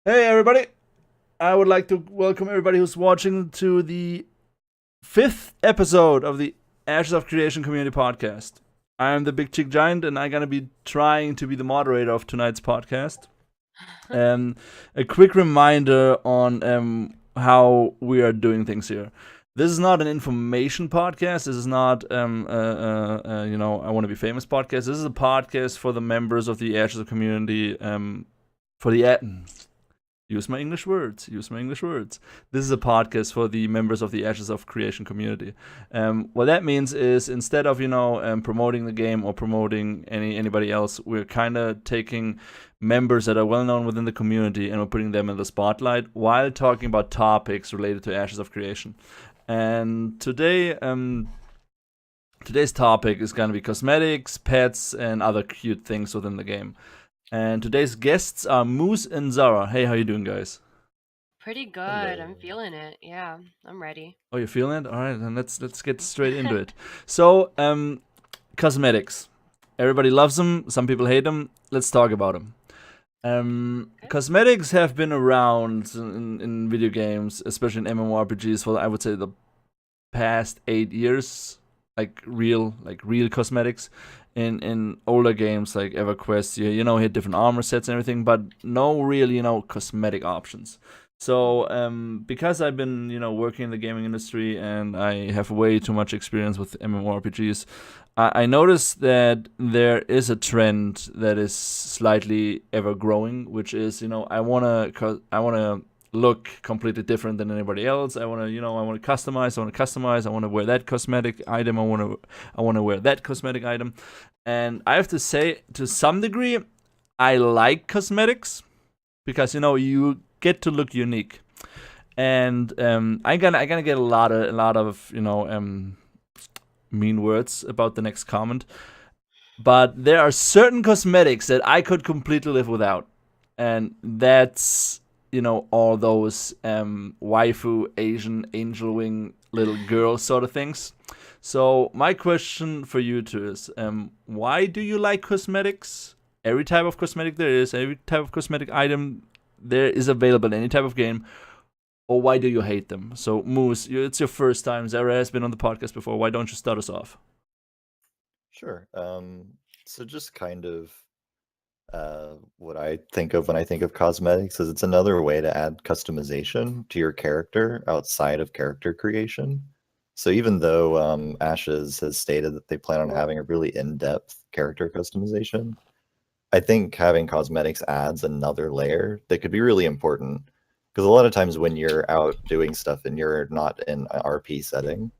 Hey everybody! I would like to welcome everybody who's watching to the fifth episode of the Ashes of Creation Community Podcast. I am the Big Chick Giant, and I'm gonna be trying to be the moderator of tonight's podcast. A quick reminder on how we are doing things here. This is not an information podcast. This is not I want to be famous podcast. This is a podcast for the members of the Ashes of Community. For the Use my English words. Use my English words. This is a podcast for the members of the Ashes of Creation community. What that means is instead of promoting the game or promoting anybody else, we're kind of taking members that are well known within the community and we're putting them in the spotlight while talking about topics related to Ashes of Creation. And today's topic is going to be cosmetics, pets, and other cute things within the game. And today's guests are Moose and Zara. Hey, how you doing, guys? Pretty good. I'm Hello. feeling it. Yeah, I'm ready. Oh, you're feeling it? All right, then let's get straight into it. So, cosmetics. Everybody loves them. Some people hate them. Let's talk about them. Okay. Cosmetics have been around in video games, especially in MMORPGs, for I would say the past 8 years. Like real cosmetics. In older games like EverQuest, you hit different armor sets and everything, but no real cosmetic options. So because I've been working in the gaming industry and I have way too much experience with MMORPGs, I noticed that there is a trend that is slightly ever growing, which is I wanna look completely different than anybody else. I want to, I want to customize. I want to customize. I want to wear that cosmetic item. I want to wear that cosmetic item. And I have to say, to some degree, I like cosmetics because you get to look unique. And I'm gonna get a lot of mean words about the next comment. But there are certain cosmetics that I could completely live without, and that's all those waifu Asian angel wing little girl sort of things. So my question for you two is, why do you like cosmetics? Every type of cosmetic there is, every type of cosmetic item there is available in any type of game. Or why do you hate them? So Moose, it's your first time. Zara has been on the podcast before. Why don't you start us off? Sure. So just kind of what I think of when I think of cosmetics is it's another way to add customization to your character outside of character creation. So even though Ashes has stated that they plan on having a really in-depth character customization, I think having cosmetics adds another layer that could be really important. Because a lot of times when you're out doing stuff and you're not in an RP setting,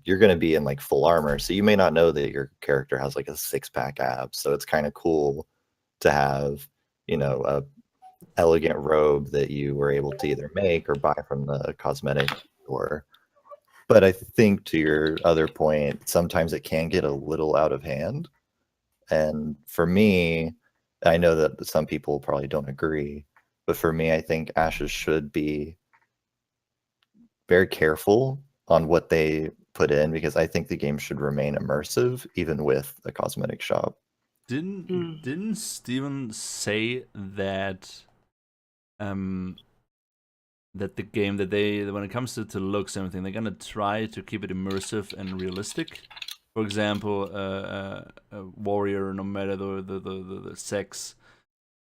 you're going to be in like full armor, so you may not know that your character has like a six-pack abs. So it's kind of cool to have, a elegant robe that you were able to either make or buy from the cosmetic store. But I think to your other point, sometimes it can get a little out of hand. And for me, I know that some people probably don't agree, but for me, I think Ashes should be very careful on what they put in because I think the game should remain immersive even with a cosmetic shop. Didn't Mm. didn't Steven say that um that the game that they when it comes to looks and everything they're gonna try to keep it immersive and realistic. For example, a warrior, no matter the sex,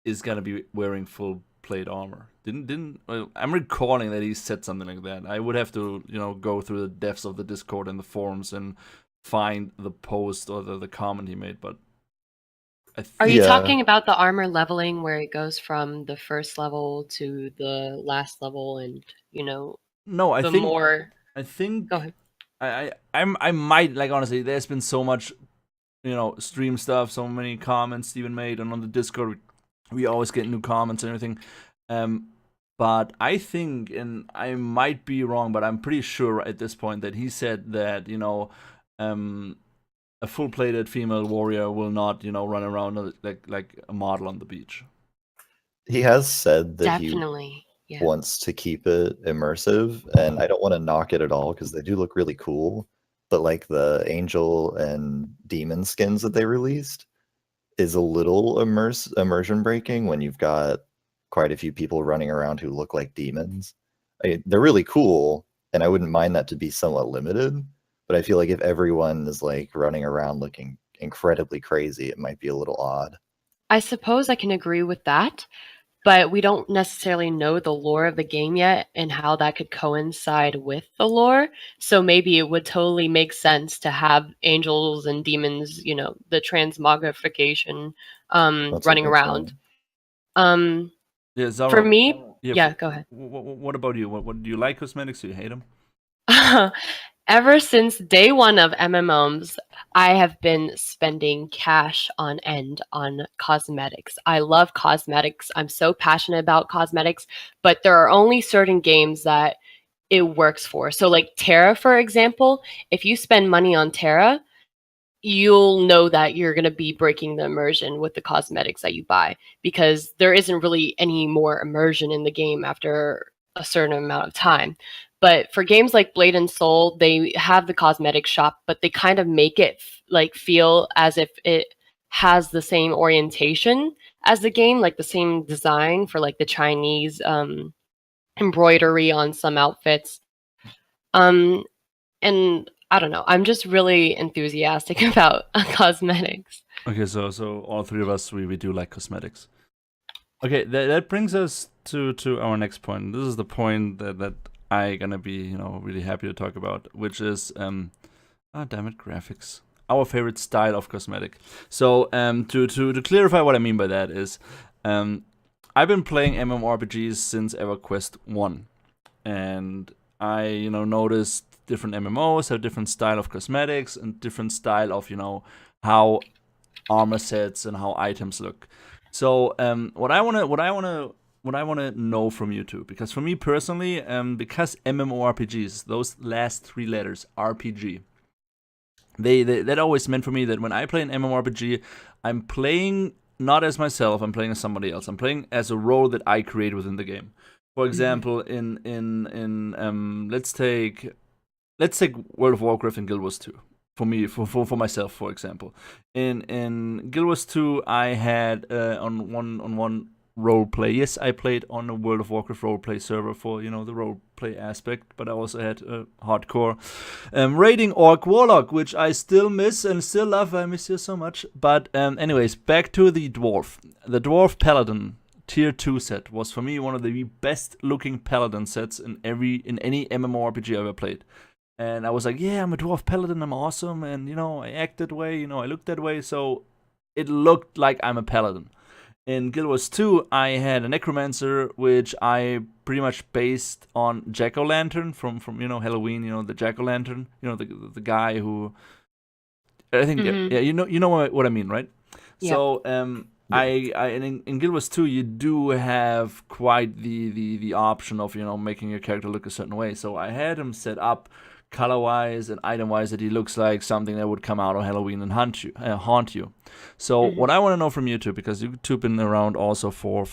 is gonna be wearing full plate armor. Didn't well, I'm recalling that he said something like that. I would have to go through the depths of the Discord and the forums and find the post or the comment he made, but I Are you think Yeah, talking about the armor leveling where it goes from the first level to the last level and, no, I the think more. I Go think ahead. I might, like, honestly. There's been so much stream stuff, so many comments Steven made, and on the Discord we always get new comments and everything. Um, but I think, and I might be wrong, but I'm pretty sure at this point that he said that um, a full-plated female warrior will not run around like a model on the beach. he has said that he Definitely. Yeah. wants to keep it immersive, and I don't want to knock it at all because they do look really cool. But like the angel and demon skins that they released is a little immersion breaking when you've got quite a few people running around who look like demons. They're really cool, and I wouldn't mind that to be somewhat limited. But I feel like if everyone is like running around looking incredibly crazy, it might be a little odd. I suppose I can agree with that, but we don't necessarily know the lore of the game yet and how that could coincide with the lore. So maybe it would totally make sense to have angels and demons, you know, the transmogrification That's a running good around. point. Yeah, Zara. For me, yeah, go ahead. What about you? What do you like cosmetics? Do you hate them? Ever since day one of MMOs, I have been spending cash on end on cosmetics. I love cosmetics. I'm so passionate about cosmetics, but there are only certain games that it works for. So like Terra, for example, if you spend money on Terra, you'll know that you're going to be breaking the immersion with the cosmetics that you buy, because there isn't really any more immersion in the game after a certain amount of time. But for games like Blade and Soul, they have the cosmetic shop, but they kind of make it like feel as if it has the same orientation as the game, like the same design for like the Chinese embroidery on some outfits. And I don't know, I'm just really enthusiastic about cosmetics. Okay, so all three of us we do like cosmetics. Okay, that brings us to our next point. This is the point that I gonna be really happy to talk about, which is damn it, graphics. Our favorite style of cosmetic. So to clarify what I mean by that is I've been playing MMORPGs since EverQuest 1, and I noticed different MMOs have different style of cosmetics and different style of how armor sets and how items look. So what I wanna know from you two, because for me personally, because MMORPGs, those last three letters RPG, that always meant for me that when I play an MMORPG, I'm playing not as myself, I'm playing as somebody else. I'm playing as a role that I create within the game. For example, in let's take World of Warcraft and Guild Wars 2. For me, for myself, for example, in Guild Wars 2, I had on one role play. Yes, I played on a World of Warcraft role play server for the role play aspect, but I also had a hardcore raiding orc warlock, which I still miss and still love. I miss you so much. But anyways, back to the dwarf paladin tier 2 set was for me one of the best looking paladin sets in any MMORPG I ever played. And I was like, yeah, I'm a dwarf paladin, I'm awesome, and I act that way, I look that way, so it looked like I'm a paladin. In Guild Wars 2, I had a necromancer, which I pretty much based on Jack-o'-lantern from Halloween, the Jack-o'-lantern, the guy who I think yeah, you know what I mean, right? Yeah. So in Guild Wars 2, you do have quite the option of making your character look a certain way. So I had him set up color-wise and item-wise that he looks like something that would come out on Halloween and haunt you. So what I want to know from you two, because you've been around also for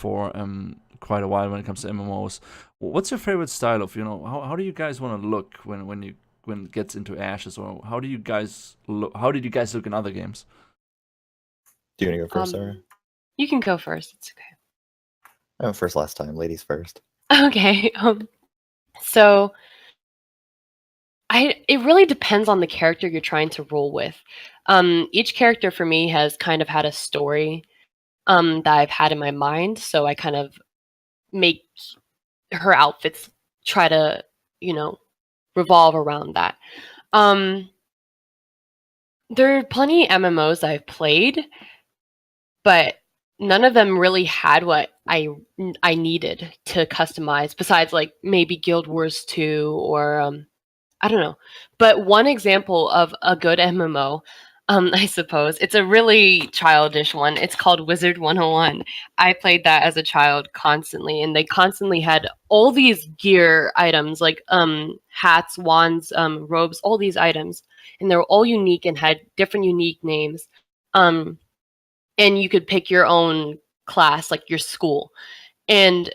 quite a while when it comes to MMOs, what's your favorite style of how do you guys want to look when it gets into Ashes, or how did you guys look in other games? Do you want to go first, Sarah? You can go first. It's okay. I went first last time. Ladies first. Okay. So it really depends on the character you're trying to roll with. Each character for me has kind of had a story that I've had in my mind, so I kind of make her outfits try to, revolve around that. There are plenty of MMOs I've played, but none of them really had what I needed to customize, besides like maybe Guild Wars 2 or I don't know. But one example of a good MMO, I suppose, it's a really childish one. It's called Wizard 101. I played that as a child constantly, and they constantly had all these gear items like hats, wands, robes, all these items. And they were all unique and had different unique names. And you could pick your own class, like your school. And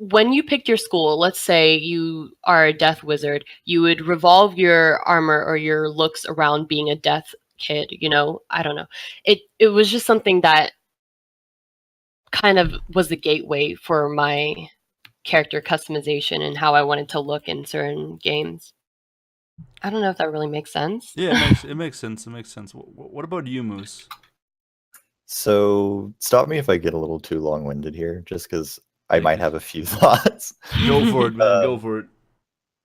when you picked your school, let's say you are a death wizard, you would revolve your armor or your looks around being a death kid, I don't know. It was just something that kind of was the gateway for my character customization and how I wanted to look in certain games. I don't know if that really makes sense. Yeah, it makes sense. It makes sense. What about you, Moose? So stop me if I get a little too long-winded here, just because I Take might it. have a few thoughts. Go for it, man. Go for it.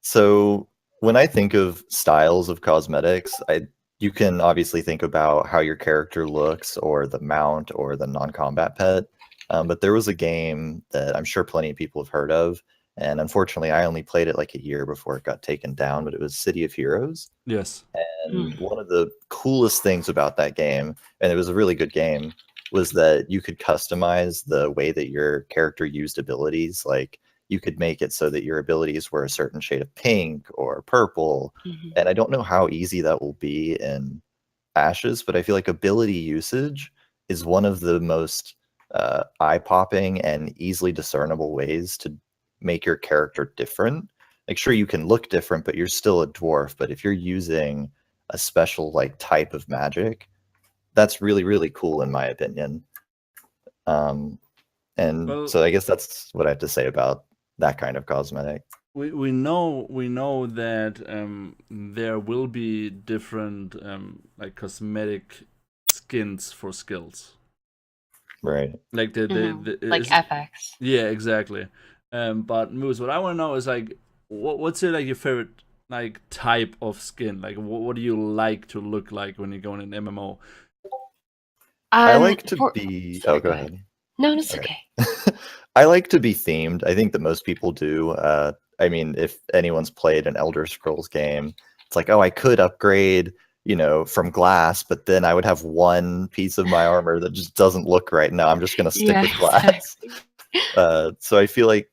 So when I think of styles of cosmetics, you can obviously think about how your character looks, or the mount, or the non-combat pet. But there was a game that I'm sure plenty of people have heard of, and unfortunately, I only played it like a year before it got taken down. But it was City of Heroes. Yes. And one of the coolest things about that game, and it was a really good game, was that you could customize the way that your character used abilities. Like, you could make it so that your abilities were a certain shade of pink or purple. And I don't know how easy that will be in Ashes, but I feel like ability usage is one of the most eye-popping and easily discernible ways to make your character different. Like, sure, you can look different, but you're still a dwarf. But if you're using a special like type of magic, that's really, really cool in my opinion. And Well, so I guess that's what I have to say about that kind of cosmetic. we know that there will be different like cosmetic skins for skills. Right. Like like FX. Yeah, exactly. But Moose, what I want to know is like, what's your favorite like type of skin? Like, what do you like to look like when you go in an MMO? I like to be. Sorry, Oh, go ahead. No, it's Okay. okay. I like to be themed. I think that most people do. I mean, if anyone's played an Elder Scrolls game, it's like, oh, I could upgrade, from glass, but then I would have one piece of my armor that just doesn't look right. No, I'm just going to stick with glass. Exactly. So I feel like,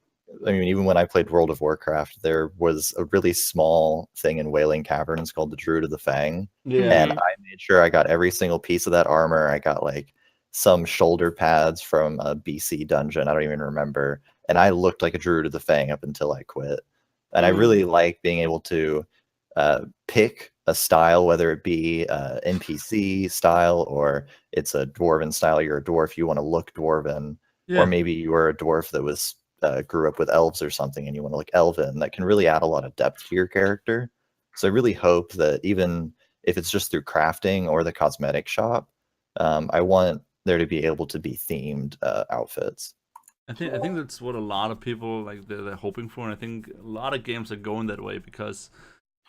I mean, even when I played World of Warcraft, there was a really small thing in Wailing Caverns called the Druid of the Fang. Yeah. And I made sure I got every single piece of that armor. I got like some shoulder pads from a BC dungeon. I don't even remember. And I looked like a Druid of the Fang up until I quit. And I really like being able to pick a style, whether it be NPC style or it's a dwarven style. You're a dwarf, you want to look dwarven. Yeah. Or maybe you were a dwarf that was grew up with elves or something and you want to look elven. That can really add a lot of depth to your character. So I really hope that even if it's just through crafting or the cosmetic shop, I want there to be able to be themed outfits. I think that's what a lot of people like they're hoping for, and I think a lot of games are going that way because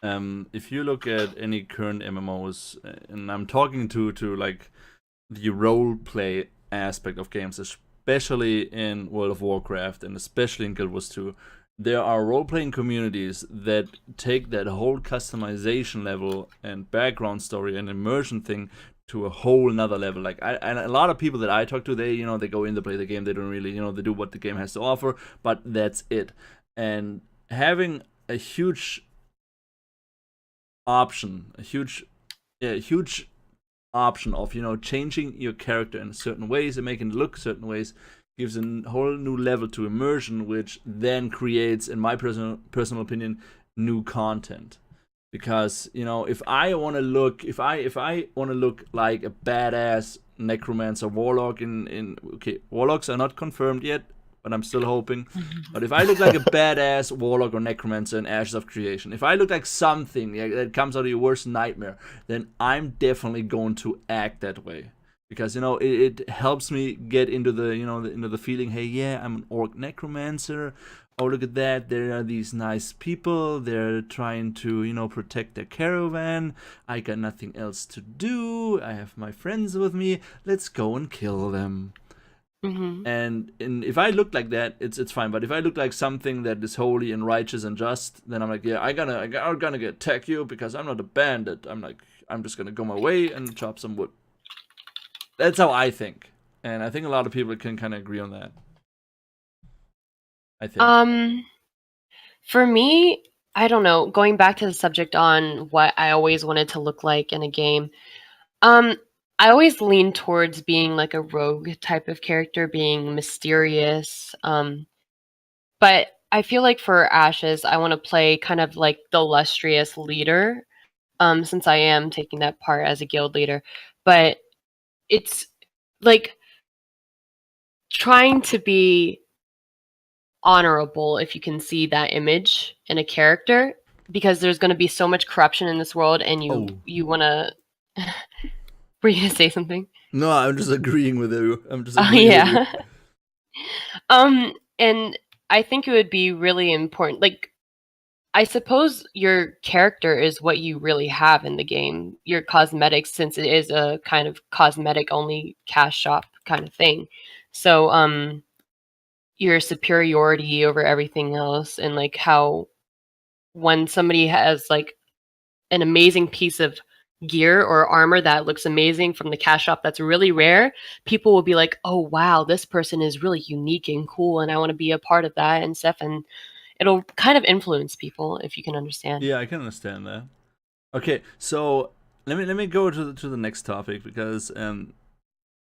if you look at any current MMOs, and I'm talking to like the role play aspect of games, especially in World of Warcraft and especially in Guild Wars 2, there are role-playing communities that take that whole customization level and background story and immersion thing to a whole nother level. Like, and a lot of people that I talk to, they they go in, they play the game, they don't really they do what the game has to offer, but that's it. And having a huge option, a huge option of changing your character in certain ways and making it look certain ways gives a whole new level to immersion, which then creates, in my personal opinion, new content. Because if I want to look like a badass necromancer warlock in okay, warlocks are not confirmed yet, but I'm still hoping. But if I look like a badass warlock or necromancer in Ashes of Creation, if I look like something that comes out of your worst nightmare, then I'm definitely going to act that way. Because it helps me get into the into the feeling, hey, yeah, I'm an orc necromancer. Oh, look at that, there are these nice people, they're trying to protect their caravan. I got nothing else to do, I have my friends with me, let's go and kill them. And if I look like that, it's fine. But if I look like something that is holy and righteous and just, then I'm like, yeah, I'm gonna attack you because I'm not a bandit. I'm just gonna go my way and chop some wood. That's how I think, and I think a lot of people can kind of agree on that. I think. For me, I don't know. Going back to the subject on what I always wanted to look like in a game, I always lean towards being like a rogue type of character, being mysterious. But I feel like for Ashes, I want to play kind of like the illustrious leader, since I am taking that part as a guild leader. But it's like trying to be honorable if you can see that image in a character, because there's going to be so much corruption in this world, and you want to. Were you gonna say something? No, I'm just agreeing with you. I'm just Oh agreeing with you. yeah. And I think it would be really important. Like, I suppose your character is what you really have in the game. Your cosmetics, since it is a kind of cosmetic only cash shop kind of thing. So, your superiority over everything else, and like how when somebody has like an amazing piece of gear or armor that looks amazing from the cash shop that's really rare, people will be like, oh wow, this person is really unique and cool, and I want to be a part of that and stuff. And it'll kind of influence people, if you can understand. Yeah, I can understand that. Okay, so let me go to the next topic, because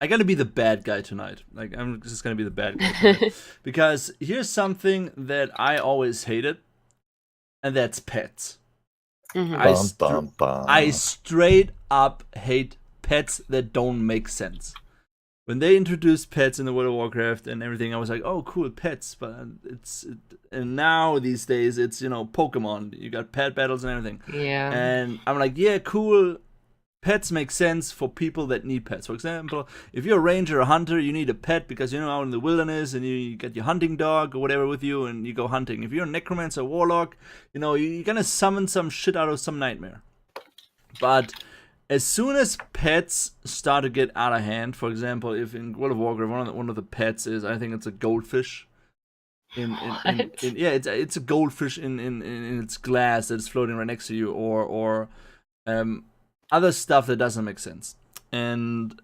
I gotta be the bad guy tonight. Like, I'm just gonna be the bad guy tonight. Because here's something that I always hated, and that's pets. I straight up hate pets that don't make sense. When they introduced pets in the World of Warcraft and everything, I was like, oh, cool, pets. But and now these days it's, Pokemon. You got pet battles and everything. Yeah. And I'm like, yeah, cool. Pets make sense for people that need pets. For example, if you're a ranger or a hunter, you need a pet because you're out in the wilderness and you get your hunting dog or whatever with you and you go hunting. If you're a necromancer or warlock, you're gonna summon some shit out of some nightmare. But as soon as pets start to get out of hand, for example, if in World of Warcraft one of the pets is, I think it's a goldfish. It's a goldfish in its glass that's floating right next to you, or other stuff that doesn't make sense. And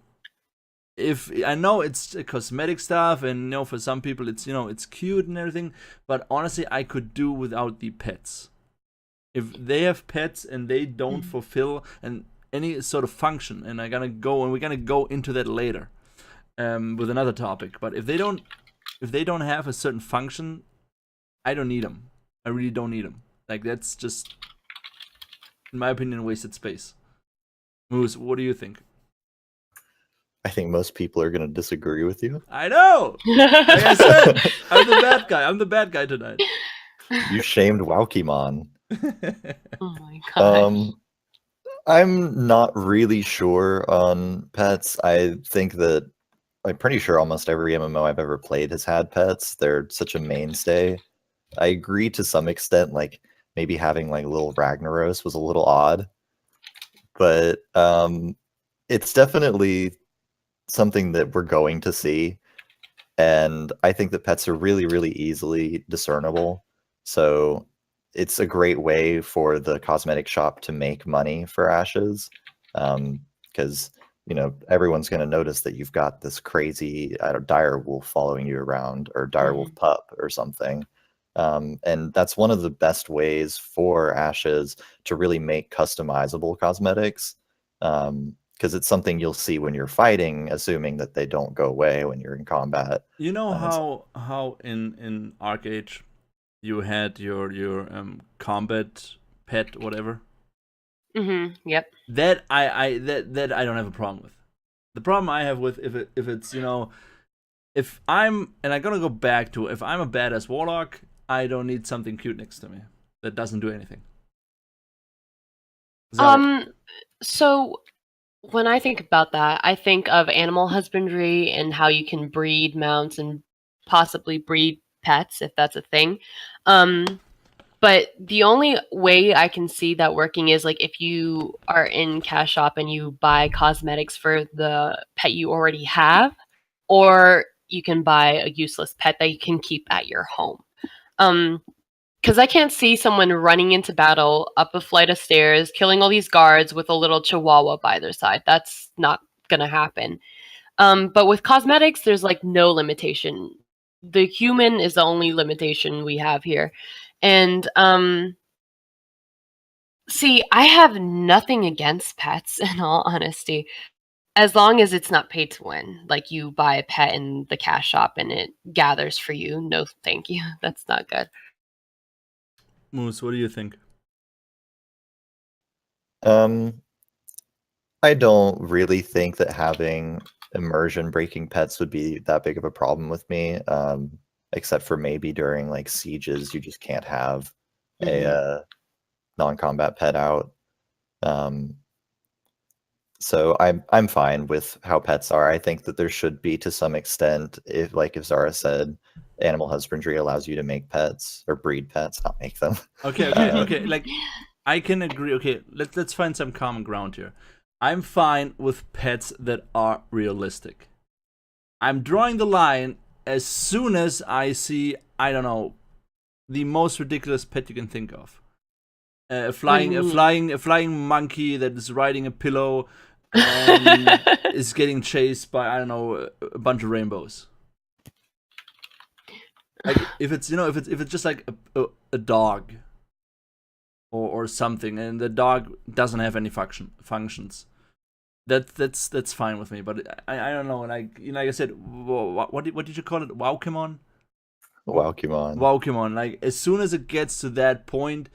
if I know it's a cosmetic stuff, and for some people it's it's cute and everything, but honestly I could do without the pets. If they have pets and they don't fulfill any sort of function, and we're gonna go into that later with another topic. But if they don't have a certain function, I don't need them. I really don't need them. Like, that's just, in my opinion, wasted space. Moose, what do you think? I think most people are going to disagree with you. I know! Like I said, I'm the bad guy. I'm the bad guy tonight. You shamed Wowkimon. Oh my god. I'm not really sure on pets. I think that I'm pretty sure almost every MMO I've ever played has had pets. They're such a mainstay. I agree to some extent, like maybe having like little Ragnaros was a little odd, but it's definitely something that we're going to see. And I think that pets are really, really easily discernible. So it's a great way for the cosmetic shop to make money for Ashes. Because, everyone's going to notice that you've got this crazy, dire wolf following you around, or dire wolf pup or something. And that's one of the best ways for Ashes to really make customizable cosmetics. Because it's something you'll see when you're fighting, assuming that they don't go away when you're in combat. You know how in Arcade you had your combat pet, whatever? Yep. That I don't have a problem with. The problem I have with if it's if I'm gonna go back to, if I'm a badass warlock, I don't need something cute next to me that doesn't do anything. So when I think about that, I think of animal husbandry and how you can breed mounts and possibly breed pets, if that's a thing. But the only way I can see that working is like if you are in Cash Shop and you buy cosmetics for the pet you already have, or you can buy a useless pet that you can keep at your home. Because I can't see someone running into battle up a flight of stairs, killing all these guards with a little chihuahua by their side. That's not gonna happen. But with cosmetics, there's like no limitation. The human is the only limitation we have here. And see, I have nothing against pets, in all honesty, as long as it's not pay to win. Like, you buy a pet in the Cash Shop and it gathers for you. No, thank you. That's not good. Moose, what do you think? I don't really think that having immersion breaking pets would be that big of a problem with me. Except for maybe during like sieges, you just can't have a non-combat pet out. So I'm fine with how pets are. I think that there should be, to some extent, if Zara said, animal husbandry allows you to make pets or breed pets, not make them. Okay. Like, I can agree. Okay, let's find some common ground here. I'm fine with pets that are realistic. I'm drawing the line as soon as I see, I don't know, the most ridiculous pet you can think of. A flying monkey that is riding a pillow and is getting chased by, I don't know, a bunch of rainbows. Like, if it's just like a dog or something, and the dog doesn't have any functions, that's fine with me. But I don't know. Like, like I said, what did you call it? Wowkimon? Wowkimon. Like, as soon as it gets to that point,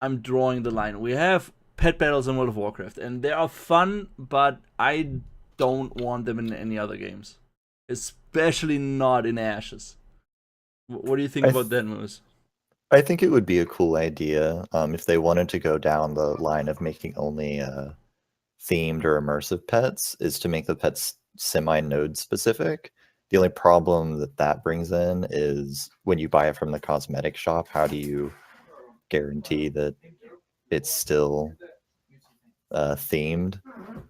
I'm drawing the line. We have pet battles in World of Warcraft, and they are fun, but I don't want them in any other games, especially not in Ashes. What do you think about that, Moose? I think it would be a cool idea if they wanted to go down the line of making only themed or immersive pets, is to make the pets semi-node specific. The only problem that brings in is when you buy it from the cosmetic shop, how do you guarantee that it's still themed?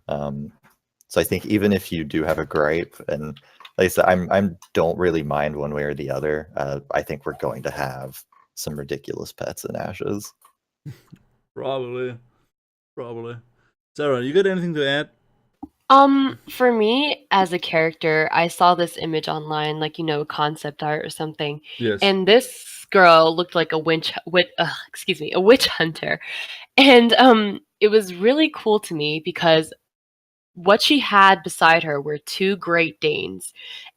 So I think even if you do have a gripe, and like I said, I don't really mind one way or the other. I think we're going to have some ridiculous pets in Ashes. Probably. Sarah, you got anything to add? For me, as a character, I saw this image online, like, concept art or something. Yes. And this girl looked like a witch hunter. And it was really cool to me because what she had beside her were 2 Great Danes.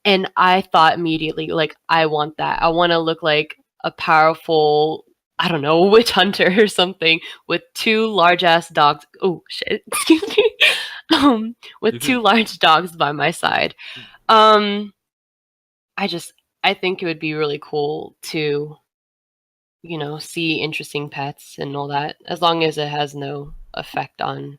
And I thought immediately, like, I want that. I want to look like a powerful, I don't know, witch hunter or something with 2 large ass dogs. Oh shit, excuse me. With 2 large dogs by my side. I think it would be really cool to, see interesting pets and all that, as long as it has no effect on,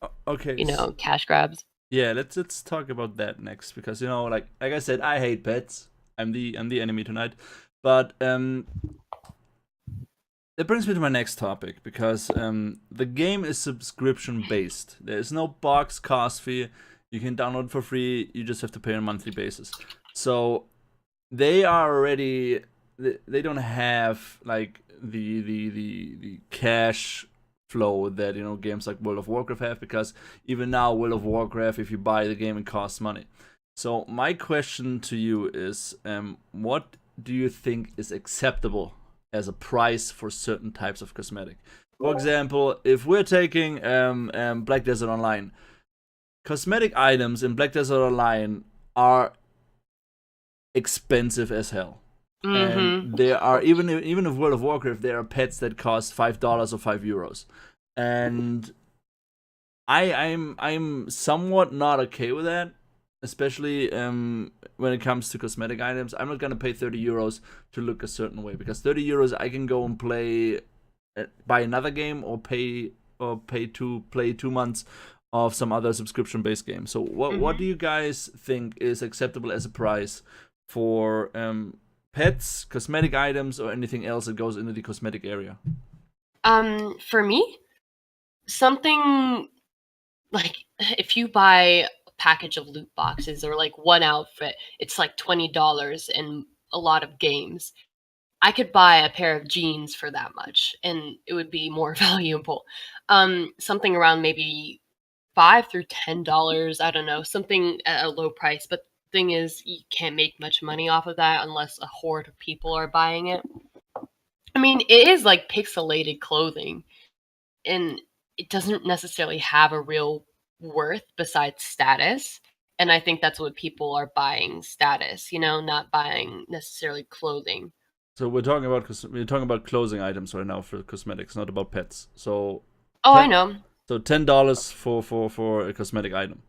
cash grabs. Yeah, let's talk about that next, because like I said, I hate pets. I'm the enemy tonight. But that brings me to my next topic, because the game is subscription based. There's no box cost fee. You can download it for free. You just have to pay on a monthly basis. So they are already, they don't have like the cash flow that games like World of Warcraft have, because even now World of Warcraft, if you buy the game, it costs money. So my question to you is, what do you think is acceptable as a price for certain types of cosmetic? For example, if we're taking Black Desert Online, cosmetic items in Black Desert Online are expensive as hell. And there are, even in World of Warcraft, there are pets that cost $5 or €5. And I'm somewhat not okay with that, especially when it comes to cosmetic items. I'm not gonna pay €30 to look a certain way, because €30 I can go and buy another game, or pay to play 2 months of some other subscription-based game. So what do you guys think is acceptable as a price for pets, cosmetic items, or anything else that goes into the cosmetic area? For me, something like, if you buy a package of loot boxes or like one outfit, it's like $20 in a lot of games. I could buy a pair of jeans for that much, and it would be more valuable. Something around maybe $5 through $10. I don't know, something at a low price. But the thing is, you can't make much money off of that unless a horde of people are buying it. I mean, it is like pixelated clothing, and it doesn't necessarily have a real worth besides status. And I think that's what people are buying: status, not buying necessarily clothing. So we're talking about clothing items right now for cosmetics, not about pets. So I know. So $10 for a cosmetic item.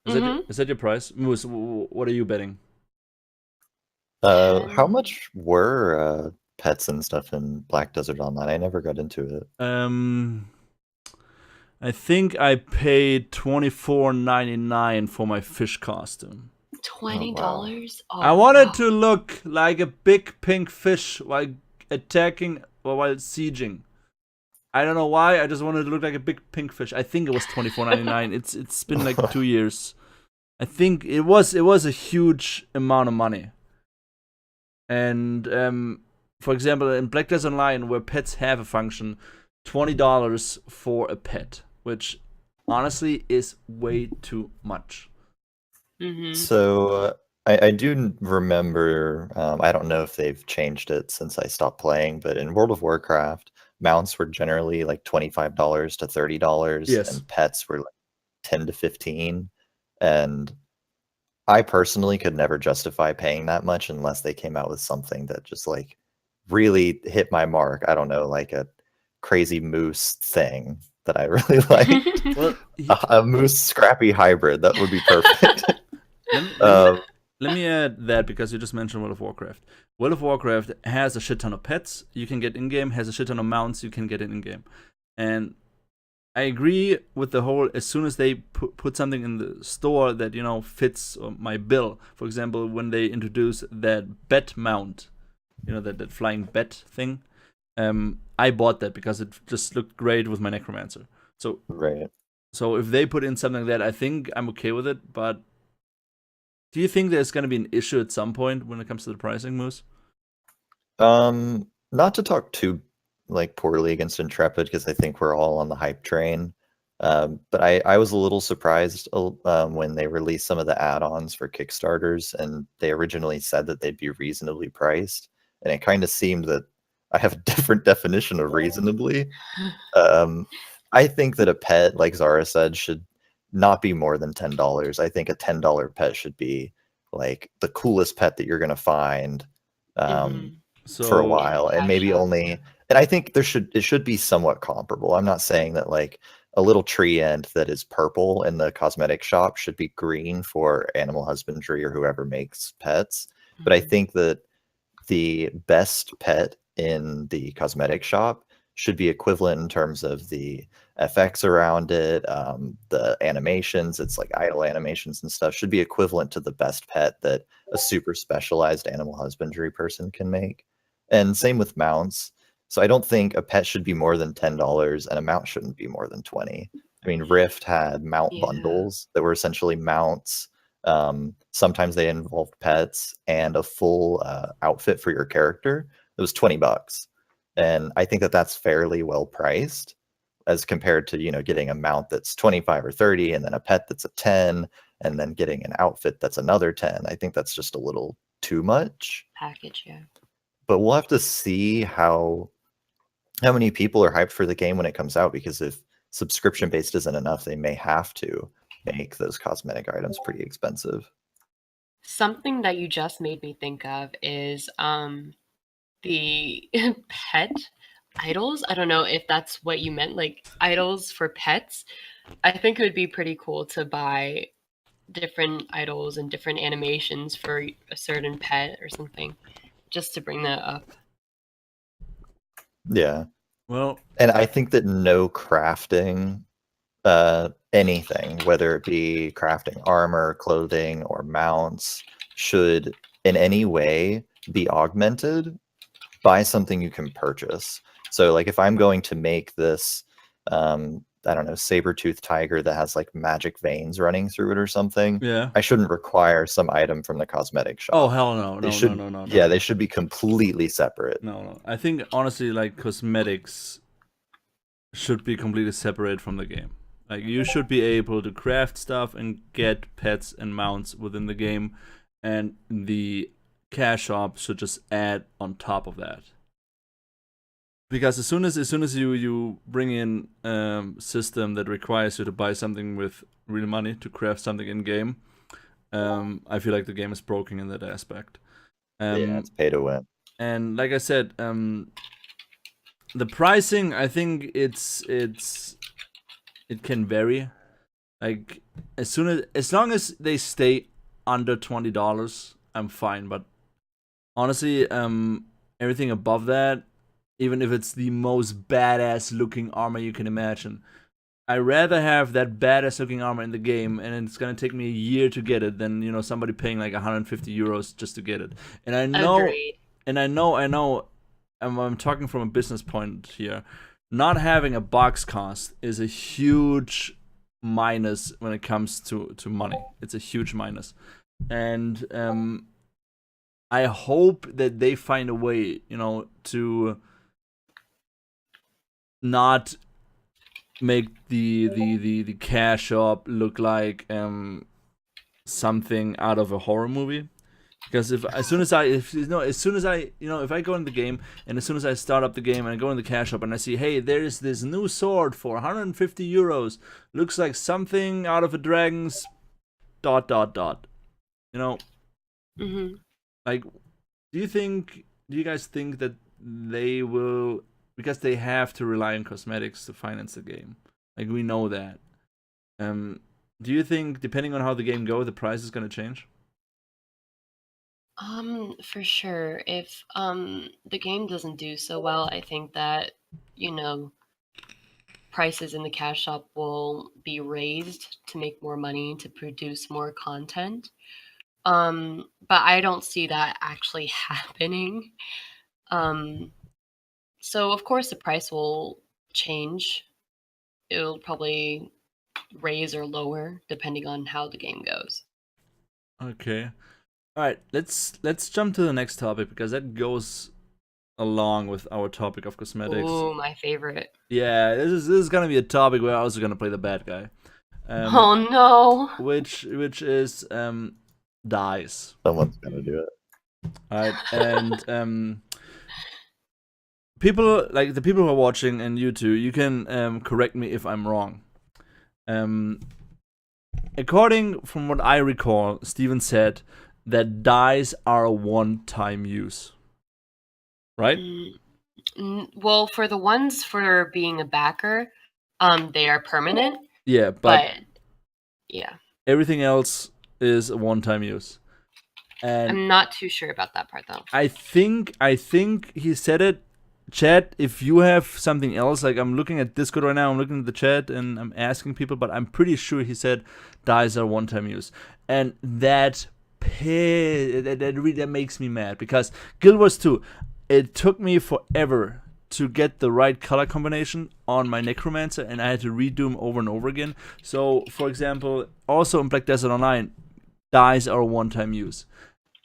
Is that your price? Moose, what are you betting? How much were pets and stuff in Black Desert Online? I never got into it. I think I paid $24.99 for my fish costume. $20? Oh, I wanted no. to look like a big pink fish while attacking or while sieging. I don't know why. I just wanted to look like a big pink fish. I think it was $24.99. It's been like 2 years. I think it was a huge amount of money. And for example, in Black Desert Online, where pets have a function, $20 for a pet, which honestly is way too much. So I do remember, I don't know if they've changed it since I stopped playing, but in World of Warcraft, mounts were generally like $25 to $30, Yes. and pets were like 10 to 15. And I personally could never justify paying that much unless they came out with something that just like really hit my mark. I don't know, like a crazy moose thing that I really liked. Well, A moose scrappy hybrid, that would be perfect. let me add that because you just mentioned World of Warcraft. World of Warcraft has a shit ton of pets you can get in game, has a shit ton of mounts you can get in game, and I agree with the whole. As soon as they put something in the store that fits my bill, for example, when they introduce that bat mount, that flying bat thing, I bought that because it just looked great with my necromancer. So right. So if they put in something like that, I think I'm okay with it. But do you think there's going to be an issue at some point when it comes to the pricing, Moose? Not to talk too like poorly against Intrepid, because I think we're all on the hype train. But I was a little surprised when they released some of the add-ons for Kickstarters, and they originally said that they'd be reasonably priced, and it kind of seemed that I have a different definition of reasonably. I think that a pet, like Zara said, should not be more than $10. I think a $10 pet should be like the coolest pet that you're gonna find for a while, and maybe only. And I think it should be somewhat comparable. I'm not saying that like a little tree ant that is purple in the cosmetic shop should be green for animal husbandry or whoever makes pets. But I think that the best pet in the cosmetic shop should be equivalent in terms of the FX around it, the animations, it's like idle animations and stuff, should be equivalent to the best pet that a super specialized animal husbandry person can make. And same with mounts. So I don't think a pet should be more than $10 and a mount shouldn't be more than 20. I mean, Rift had mount bundles that were essentially mounts. Sometimes they involved pets and a full outfit for your character. It was $20. And I think that that's fairly well priced as compared to, getting a mount that's 25 or 30 and then a pet that's a 10 and then getting an outfit that's another 10. I think that's just a little too much. Package, yeah. But we'll have to see how many people are hyped for the game when it comes out, because if subscription based isn't enough, they may have to make those cosmetic items pretty expensive. Something that you just made me think of is the pet idols. I don't know if that's what you meant, like idols for pets. I think it would be pretty cool to buy different idols and different animations for a certain pet or something, just to bring that up. Yeah. Well, and I think that no crafting anything, whether it be crafting armor, clothing, or mounts, should in any way be augmented by something you can purchase. So like if I'm going to make this I don't know, saber-toothed tiger that has like magic veins running through it or something, I shouldn't require some item from the cosmetic shop. Oh hell no. No. Yeah, they should be completely separate. No. I think honestly, like, cosmetics should be completely separate from the game. Like, you should be able to craft stuff and get pets and mounts within the game, and the cash shop should just add on top of that. Because as soon as you bring in system that requires you to buy something with real money to craft something in game, I feel like the game is broken in that aspect. Yeah, it's pay to win. And like I said, the pricing, I think it can vary. Like, as long as they stay under $20, I'm fine. But honestly, everything above that, even if it's the most badass looking armor you can imagine, I'd rather have that badass looking armor in the game, and it's gonna take me a year to get it, than somebody paying like 150 euros just to get it. And I know, Agreed. and I know, I'm talking from a business point here. Not having a box cost is a huge minus when it comes to money. It's a huge minus, and I hope that they find a way, to not make the cash shop look like something out of a horror movie. Because if I go in the game, and as soon as I start up the game and I go in the cash shop and I see, hey, there's this new sword for 150 euros, looks like something out of a dragon's ... Mm-hmm. Like, do you guys think that they will, because they have to rely on cosmetics to finance the game? Like, we know that. Do you think, depending on how the game goes, the price is gonna change? For sure. If the game doesn't do so well, I think that, prices in the cash shop will be raised to make more money to produce more content. But I don't see that actually happening. So of course the price will change. It'll probably raise or lower depending on how the game goes. Okay. All right. Let's jump to the next topic, because that goes along with our topic of cosmetics. Ooh, my favorite. Yeah, this is gonna be a topic where I also gonna play the bad guy. Oh no. Which is dyes. Someone's gonna do it. Alright, and people, like the people who are watching, and you too, you can correct me if I'm wrong. According from what I recall, Steven said that dyes are a one-time use. Right? Well, for the ones for being a backer, they are permanent. Yeah, but yeah, everything else is a one-time use. And I'm not too sure about that part though. I think he said it. Chat, if you have something else, like, I'm looking at Discord right now, I'm looking at the chat and I'm asking people, but I'm pretty sure he said dyes are one-time use. And that makes me mad, because Guild Wars 2, it took me forever to get the right color combination on my Necromancer, and I had to redo them over and over again. So, for example, also in Black Desert Online, dyes are a one-time use.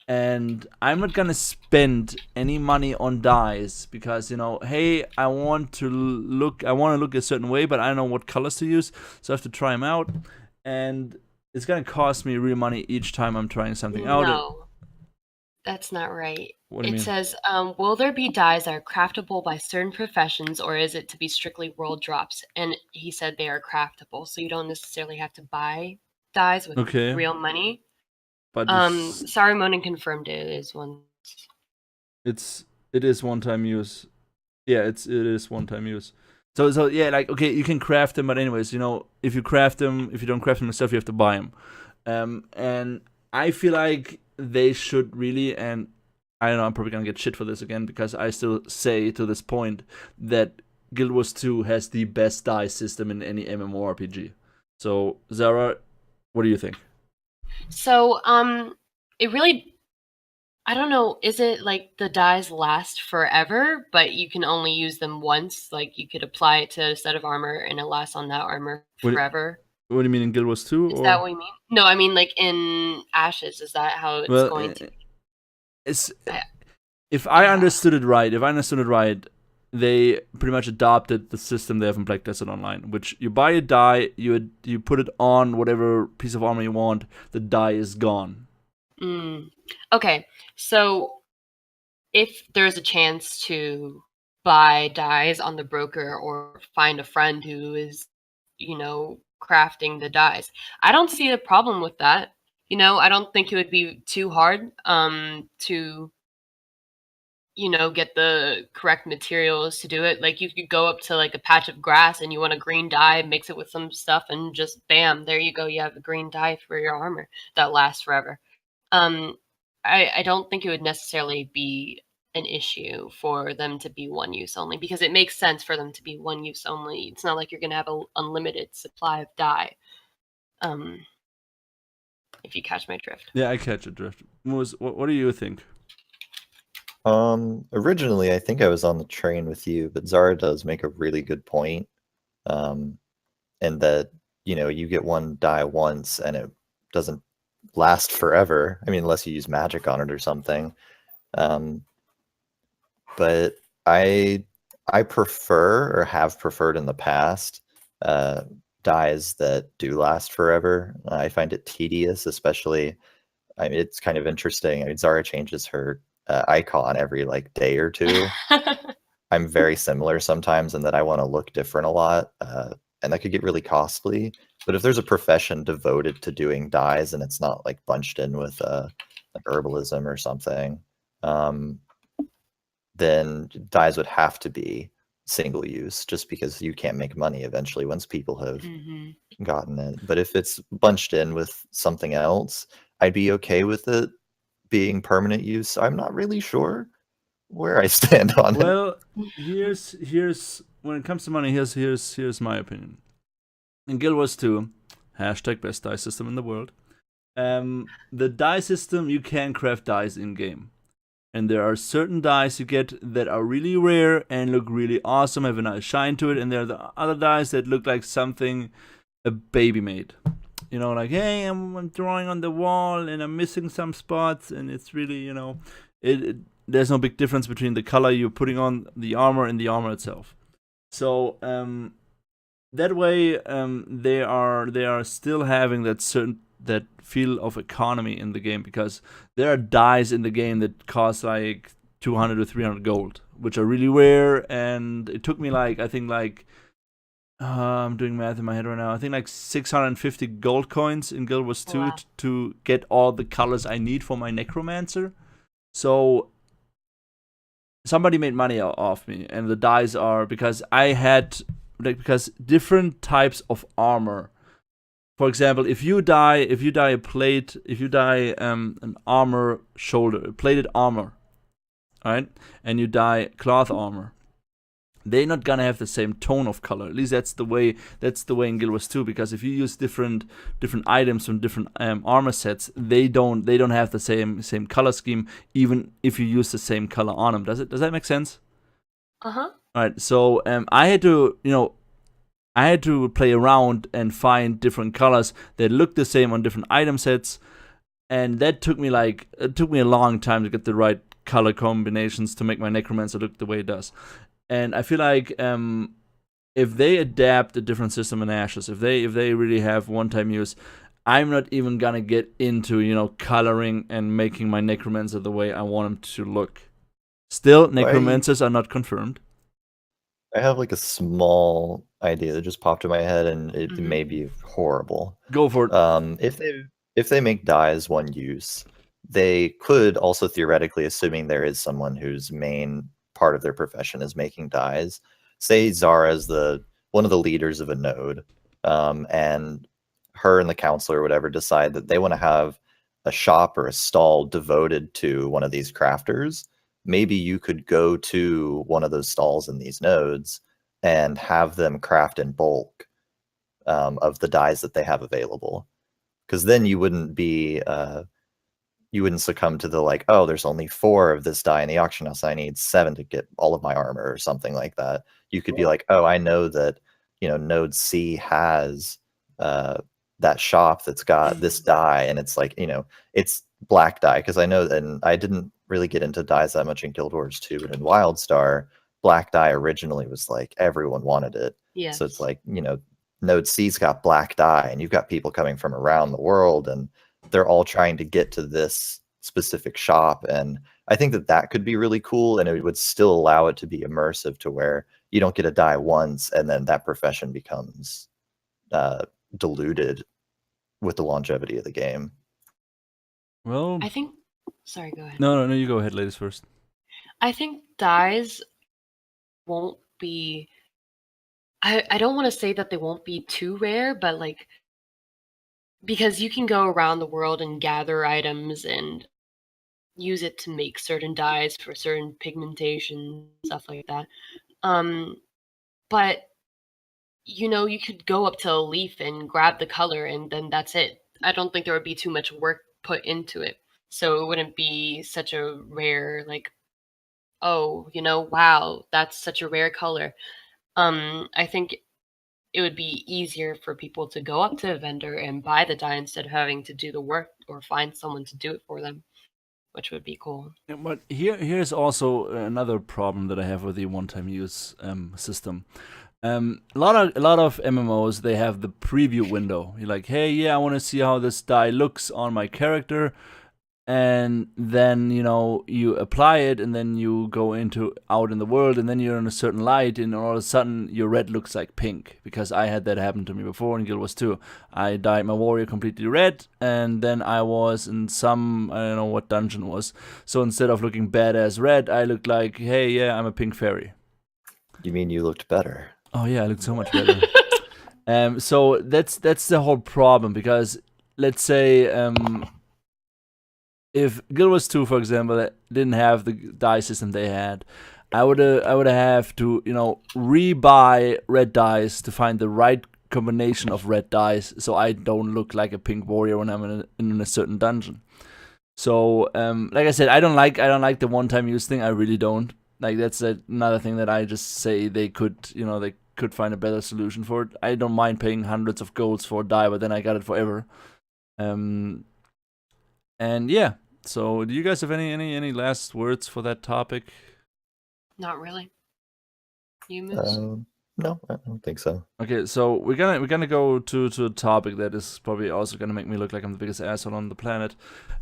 And I'm not gonna spend any money on dyes, because hey, I want to look a certain way, but I don't know what colors to use, so I have to try them out, and it's gonna cost me real money each time I'm trying something out. No, that's not right. What do you It mean? says, will there be dyes that are craftable by certain professions, or is it to be strictly world drops? And he said they are craftable, so you don't necessarily have to buy dyes with Okay, real money. but Sorry, Monin confirmed it is one. it is one-time use. Yeah, it is one-time use. So yeah, like, okay, you can craft them, but anyways, if you craft them, if you don't craft them yourself, you have to buy them. And I feel like they should really, and I don't know, I'm probably gonna get shit for this again, because I still say to this point that Guild Wars 2 has the best dye system in any MMORPG. So, Zara, what do you think? So, it really, I don't know, is it like the dyes last forever, but you can only use them once? Like, you could apply it to a set of armor and it lasts on that armor forever? What do you mean, in Guild Wars 2? Is that what you mean? No, I mean, like, in Ashes, is that how it's going to be? If I understood it right, they pretty much adopted the system they have in Black Desert Online, which you buy a dye, you put it on whatever piece of armor you want, the dye is gone. Okay, so if there's a chance to buy dyes on the broker or find a friend who is, crafting the dyes, I don't see a problem with that. I don't think it would be too hard to get the correct materials to do it. Like you could go up to like a patch of grass and you want a green dye, mix it with some stuff, and just bam, there you go. You have a green dye for your armor that lasts forever. I don't think it would necessarily be an issue for them to be one use only, because it makes sense for them to be one use only. It's not like you're gonna have an unlimited supply of dye. If you catch my drift. Yeah, I catch a drift. Moose, what do you think? Originally, I think I was on the train with you, but Zara does make a really good point. And that, you get one dye once and it doesn't last forever. I mean, unless you use magic on it or something. But I prefer, or have preferred in the past, dyes that do last forever. I find it tedious, especially. I mean, it's kind of interesting. I mean, Zara changes her icon every day or two. I'm very similar sometimes in that I want to look different a lot, and that could get really costly. But if there's a profession devoted to doing dyes and it's not bunched in with herbalism or something, then dyes would have to be single use, just because you can't make money eventually once people have gotten it. But if it's bunched in with something else, I'd be okay with it being permanent use. I'm not really sure where I stand on it. Well, here's when it comes to money, here's my opinion. In Guild Wars 2, hashtag best dye system in the world, the dye system, you can craft dyes in game. And there are certain dyes you get that are really rare and look really awesome, have a nice shine to it, and there are the other dyes that look like something a baby made. Hey, I'm drawing on the wall and I'm missing some spots, and it's really, there's no big difference between the color you're putting on the armor and the armor itself. So that way, they are still having that feel of economy in the game, because there are dyes in the game that cost 200 or 300 gold, which are really rare. And it took me I'm doing math in my head right now. I think 650 gold coins in Guild Wars 2 to get all the colors I need for my necromancer. So somebody made money off me, and the dyes are because I had because different types of armor. For example, if you dye a plate, if you dye an armor shoulder, plated armor, right, and you dye cloth armor, they're not gonna have the same tone of color. At least that's the way in Guild Wars 2. Because if you use different items from different armor sets, they don't have the same color scheme, even if you use the same color on them. Does that make sense? All right. So I had to play around and find different colors that look the same on different item sets, and that took me a long time to get the right color combinations to make my necromancer look the way it does. And I feel like if they adapt a different system in Ashes, if they really have one-time use, I'm not even gonna get into coloring and making my necromancer the way I want him to look. Still, necromancers are not confirmed. I have a small idea that just popped in my head, and it may be horrible. Go for it. If they make dyes one use, they could also theoretically, assuming there is someone whose main part of their profession is making dyes, say Zara is one of the leaders of a node, and her and the counselor or whatever decide that they want to have a shop or a stall devoted to one of these crafters. Maybe you could go to one of those stalls in these nodes and have them craft in bulk of the dyes that they have available. Because then you wouldn't succumb to the oh, there's only 4 of this dye in the auction house, I need 7 to get all of my armor or something like that. You could be oh, I know that node C has that shop that's got this dye, and it's it's black dye. Because I know, and I didn't really get into dyes that much in Guild Wars 2, but in WildStar, black dye originally was everyone wanted it. Yes. So it's node C's got black dye, and you've got people coming from around the world, and they're all trying to get to this specific shop. And I think that could be really cool, and it would still allow it to be immersive to where you don't get a dye once and then that profession becomes diluted with the longevity of the game. Well, I think. Sorry, go ahead. No, you go ahead, ladies first. I think dyes won't be. I don't want to say that they won't be too rare, but like because you can go around the world and gather items and use it to make certain dyes for certain pigmentation, stuff like that. But you could go up to a leaf and grab the color and then that's it. I don't think there would be too much work put into it. So it wouldn't be such a rare like, oh, wow, that's such a rare color. I think it would be easier for people to go up to a vendor and buy the dye instead of having to do the work or find someone to do it for them, which would be cool. Yeah, but here's also another problem that I have with the one-time use system. A lot of MMOs, they have the preview window. You're like, hey, yeah, I want to see how this dye looks on my character, and then you apply it, and then you go out in the world, and then you're in a certain light, and all of a sudden your red looks like pink. Because I had that happen to me before in Guild Wars 2. I dyed my warrior completely red, and then I was in some, I don't know what dungeon it was. So instead of looking badass red, I looked like, hey, yeah, I'm a pink fairy. You mean you looked better? Oh yeah, I looked so much better. So that's the whole problem, because let's say if Guild Wars 2, for example, didn't have the dye system they had, I would have to rebuy red dyes to find the right combination of red dyes, so I don't look like a pink warrior when I'm in a certain dungeon. So like I said, I don't like the one-time use thing. I really don't. Like, that's another thing that I just say they could find a better solution for it. I don't mind paying hundreds of golds for a dye, but then I got it forever. And yeah. So, do you guys have any last words for that topic? Not really. You Moose? No, I don't think so. Okay, so we're gonna go to a topic that is probably also gonna make me look like I'm the biggest asshole on the planet,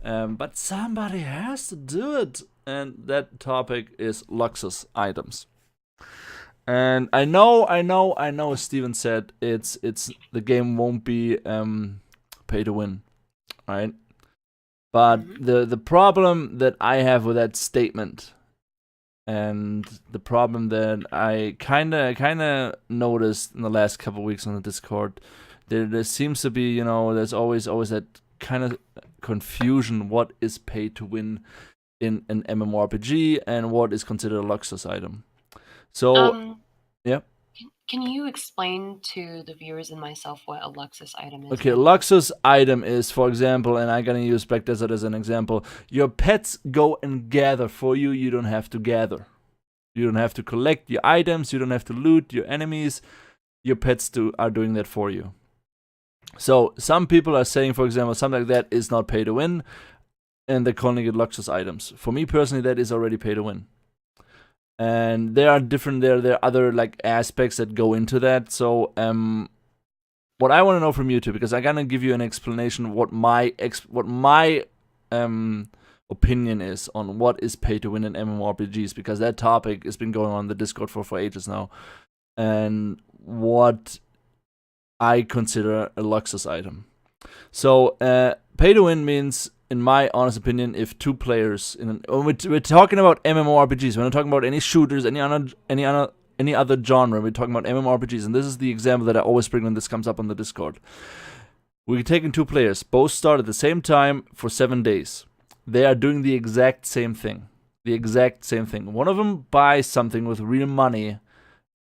but somebody has to do it, and that topic is Luxus items. And I know. Steven said it's the game won't be pay to win, right? But the problem that I have with that statement, and the problem that I kind of noticed in the last couple of weeks on the Discord, there seems to be there's always that kind of confusion. What is pay to win in an MMORPG, and what is considered a Luxus item? So yeah. Can you explain to the viewers and myself what a Luxus item is? Okay, Luxus item is, for example, and I'm gonna use Black Desert as an example. Your pets go and gather for you. You don't have to gather. You don't have to collect your items. You don't have to loot your enemies. Your pets are doing that for you. So some people are saying, for example, something like that is not pay to win, and they're calling it Luxus items. For me personally, that is already pay to win. And there are other like aspects that go into that. So what I want to know from you two, because I'm gonna give you an explanation what my opinion is on what is pay to win in MMORPGs, because that topic has been going on the Discord for ages now, and what I consider a Luxus item. So pay to win means, in my honest opinion, if two players we're talking about MMORPGs, we're not talking about any shooters, any other genre. We're talking about MMORPGs, and this is the example that I always bring when this comes up on the Discord. We're taking two players, both start at the same time for 7 days. They are doing the exact same thing. One of them buys something with real money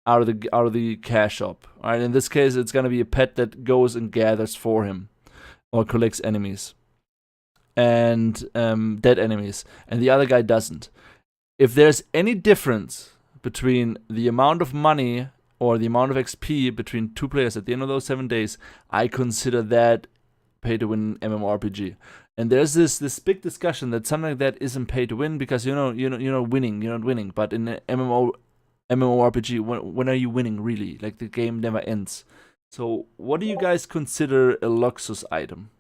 out of the cash shop. All right, in this case, it's gonna be a pet that goes and gathers for him, or collects enemies and dead enemies, and the other guy doesn't. If there's any difference between the amount of money or the amount of XP between two players at the end of those 7 days, I consider that pay to win MMORPG. And there's this big discussion that something like that isn't pay to win because you're not winning. But in an MMORPG, when are you winning really? Like, the game never ends. So what do you guys consider a Luxus item?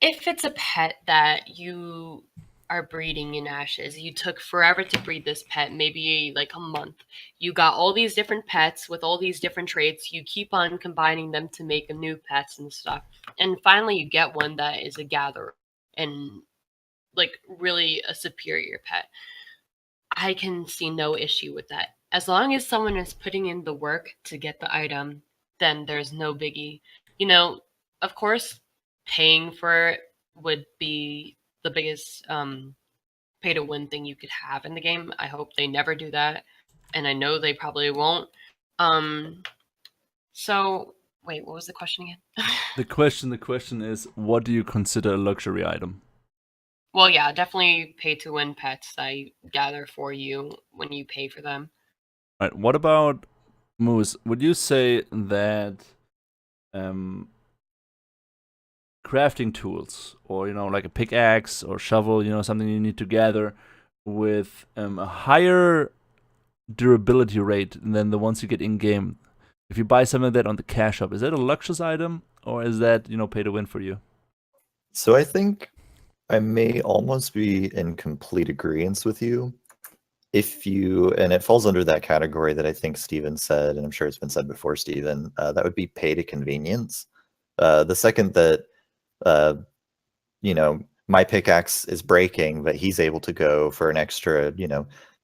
If it's a pet that you are breeding in ashes. You took forever to breed this pet, maybe like a month. You got all these different pets with all these different traits. You keep on combining them to make new pets and stuff. And finally you get one that is a gatherer and like really a superior pet. I can see no issue with that. As long as someone is putting in the work to get the item, then there's no biggie. You know, of course, paying for it would be the biggest pay to win thing you could have in the game. I hope they never do that, and I know they probably won't. So wait, what was the question again? The question is, what do you consider a luxury item? Well, yeah, definitely pay to win pets that I gather for you when you pay for them. Right. What about Moose? Would you say that crafting tools, or like a pickaxe or shovel, something you need to gather with a higher durability rate than the ones you get in game, if you buy some of that on the cash shop, is that a luxurious item, or is that pay to win for you? So I think I may almost be in complete agreement with you. If you, and it falls under that category that I think Steven said, and I'm sure it's been said before, Steven, that would be pay to convenience. The second that, my pickaxe is breaking, but he's able to go for an extra,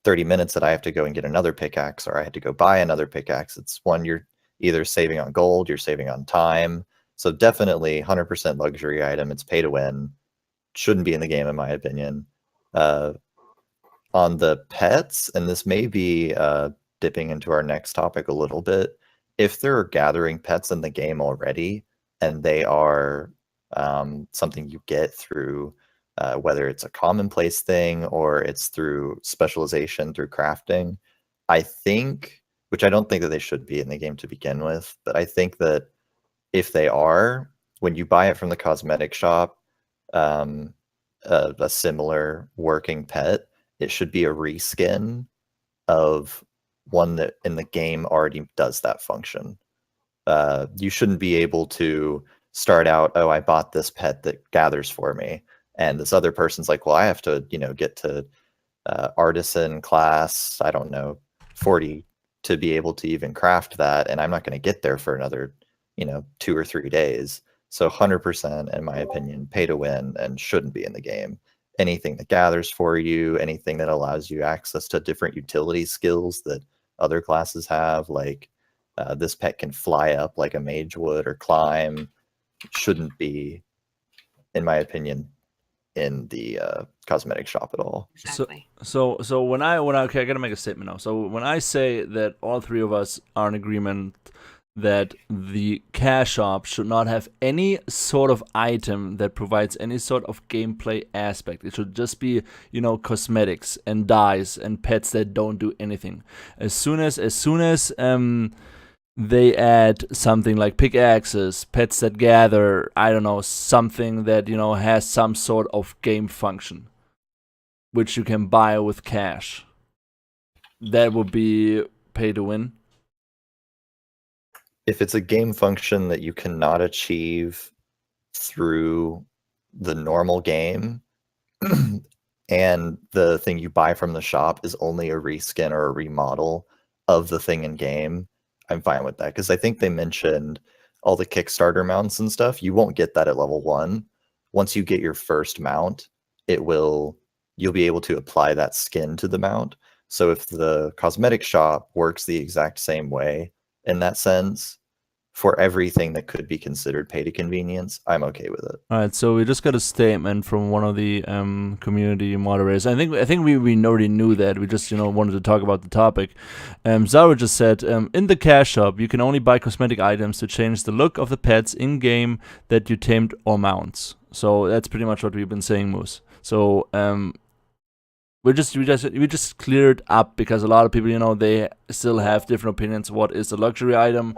30 minutes that I have to go and get another pickaxe, or I had to go buy another pickaxe. It's one, you're either saving on gold, you're saving on time. So definitely 100% luxury item. It's pay to win. Shouldn't be in the game, in my opinion. On the pets, and this may be dipping into our next topic a little bit, if there are gathering pets in the game already, and they are something you get through whether it's a commonplace thing or it's through specialization, through crafting, I think, which I don't think that they should be in the game to begin with, but I think that if they are, when you buy it from the cosmetic shop, a similar working pet, it should be a reskin of one that in the game already does that function. You shouldn't be able to start out, oh, I bought this pet that gathers for me, and this other person's like, well, I have to, get to artisan class, I don't know, 40 to be able to even craft that, and I'm not going to get there for another, 2 or 3 days. So 100%, in my opinion, pay to win and shouldn't be in the game. Anything that gathers for you, anything that allows you access to different utility skills that other classes have, like this pet can fly up like a mage would or climb, shouldn't be, in my opinion, in the cosmetic shop at all. Exactly. So when I okay, I gotta make a statement now. So when I say that all three of us are in agreement that the cash shop should not have any sort of item that provides any sort of gameplay aspect. It should just be, cosmetics and dyes and pets that don't do anything. As soon as they add something like pickaxes, pets that gather, I don't know, something that, has some sort of game function, which you can buy with cash, that would be pay to win. If it's a game function that you cannot achieve through the normal game, and the thing you buy from the shop is only a reskin or a remodel of the thing in game, I'm fine with that, because I think they mentioned all the Kickstarter mounts and stuff. You won't get that at level 1. Once you get your first mount, you'll be able to apply that skin to the mount. So if the cosmetic shop works the exact same way in that sense, for everything that could be considered pay to convenience, I'm okay with it. All right, so we just got a statement from one of the community moderators. I think we already knew that. We just wanted to talk about the topic. Zara just said, in the cash shop, you can only buy cosmetic items to change the look of the pets in game that you tamed or mounts. So that's pretty much what we've been saying, Moose. So we just cleared up, because a lot of people, they still have different opinions. What is a luxury item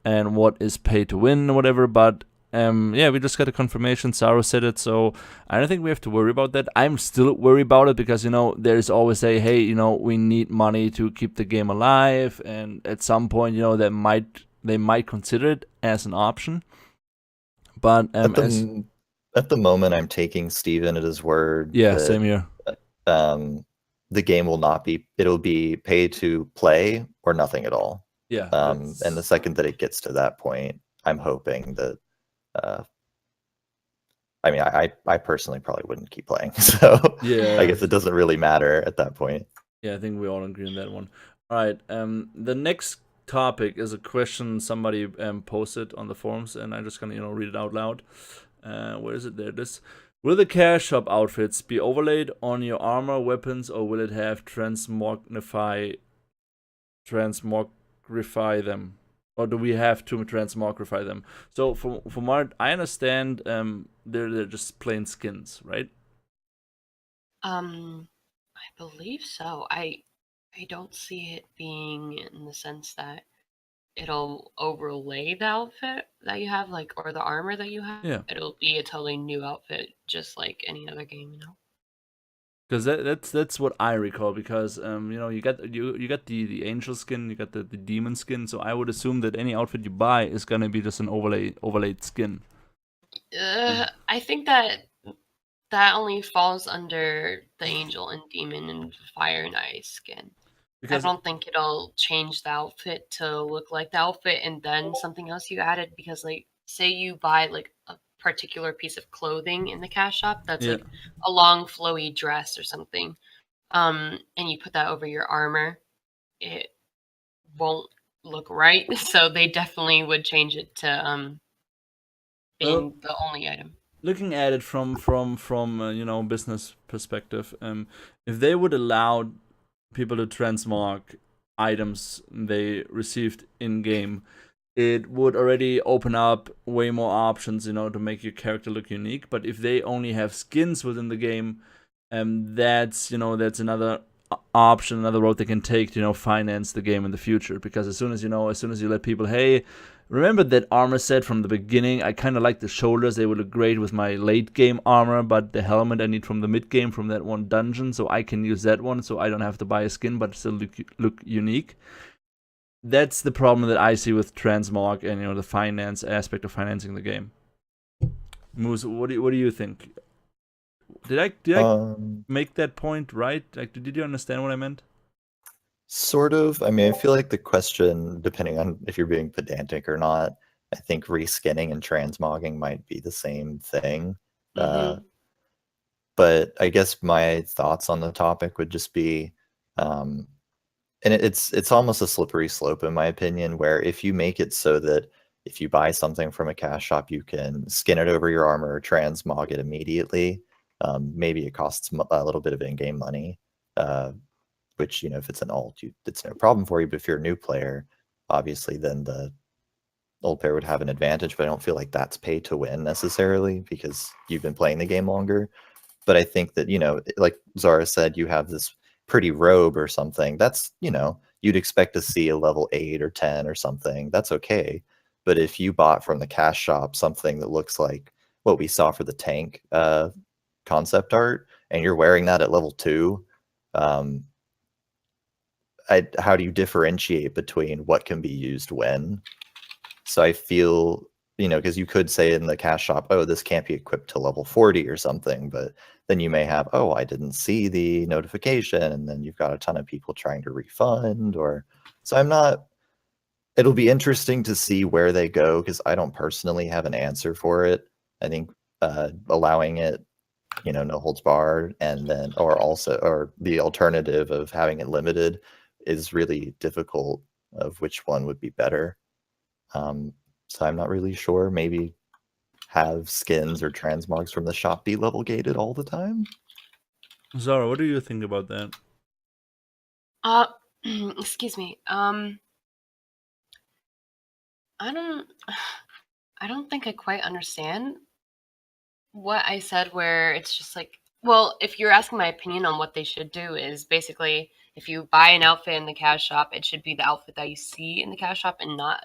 and what is pay to win or whatever, but yeah, we just got a confirmation. Sarah said it, so I don't think we have to worry about that. I'm still worried about it, because there's always a, hey, we need money to keep the game alive, and at some point, they might consider it as an option. But at At the moment, I'm taking Steven at his word Yeah, that same here. the game will not be, it'll be pay to play or nothing at all. Yeah. And the second that it gets to that point, I'm hoping that, I mean, I personally probably wouldn't keep playing. So Yeah. I guess it doesn't really matter at that point. Yeah, I think we all agree on that one. All right. The next topic is a question somebody posted on the forums, and I'm just gonna read it out loud. Where is it? There it is. Will the cash shop outfits be overlaid on your armor, weapons, or will it have transmogrify them? Or do we have to transmogrify them? So from what I understand, they're just plain skins, right? I believe so. I don't see it being in the sense that it'll overlay the outfit that you have, like, or the armor that you have. Yeah. It'll be a totally new outfit, just like any other game, you know. Because that's what I recall. Because you got the angel skin, you got the demon skin. So I would assume that any outfit you buy is gonna be just an overlaid skin. I think that only falls under the angel and demon and fire and ice skin. Because I don't think it'll change the outfit to look like the outfit and then something else you added, because, like, say you buy like a particular piece of clothing in the cash shop that's Yeah. like a long flowy dress or something, and you put that over your armor, it won't look right. So they definitely would change it to being the only item. Looking at it from business perspective, if they would allow people to transmog items they received in game, it would already open up way more options, to make your character look unique. But if they only have skins within the game, that's another option, another road they can take to finance the game in the future. Because as soon as you let people, hey, remember that armor set from the beginning? I kind of like the shoulders; they would look great with my late game armor. But the helmet I need from the mid game, from that one dungeon, so I can use that one, so I don't have to buy a skin, but still look unique. That's the problem that I see with transmog and the finance aspect of financing the game. Moose, what do you think? Did I make that point right? Like, did you understand what I meant? Sort of. I mean, I feel like the question, depending on if you're being pedantic or not, I think reskinning and transmogging might be the same thing. Mhm. But I guess my thoughts on the topic would just be, and it's almost a slippery slope in my opinion, where if you make it so that if you buy something from a cash shop, you can skin it over your armor or transmog it immediately. Maybe it costs a little bit of in-game money, which, if it's an alt, it's no problem for you. But if you're a new player, obviously then the old player would have an advantage. But I don't feel like that's pay to win necessarily, because you've been playing the game longer. But I think that, like Zara said, you have this pretty robe or something. That's, you'd expect to see a level 8 or 10 or something. That's okay. But if you bought from the cash shop something that looks like what we saw for the tank concept art, and you're wearing that at level 2, how do you differentiate between what can be used when? So I feel, because you could say in the cash shop, oh, this can't be equipped to level 40 or something, but then you may have, oh, I didn't see the notification, and then you've got a ton of people trying to refund. So it'll be interesting to see where they go, because I don't personally have an answer for it. I think allowing it, no holds barred, and then, or the alternative of having it limited is really difficult of which one would be better. So I'm not really sure. Maybe have skins or transmogs from the shop be level gated all the time? Zara, what do you think about that? Excuse me. I don't think I quite understand what I said, where it's just like, well, if you're asking my opinion on what they should do, is basically, if you buy an outfit in the cash shop, it should be the outfit that you see in the cash shop and not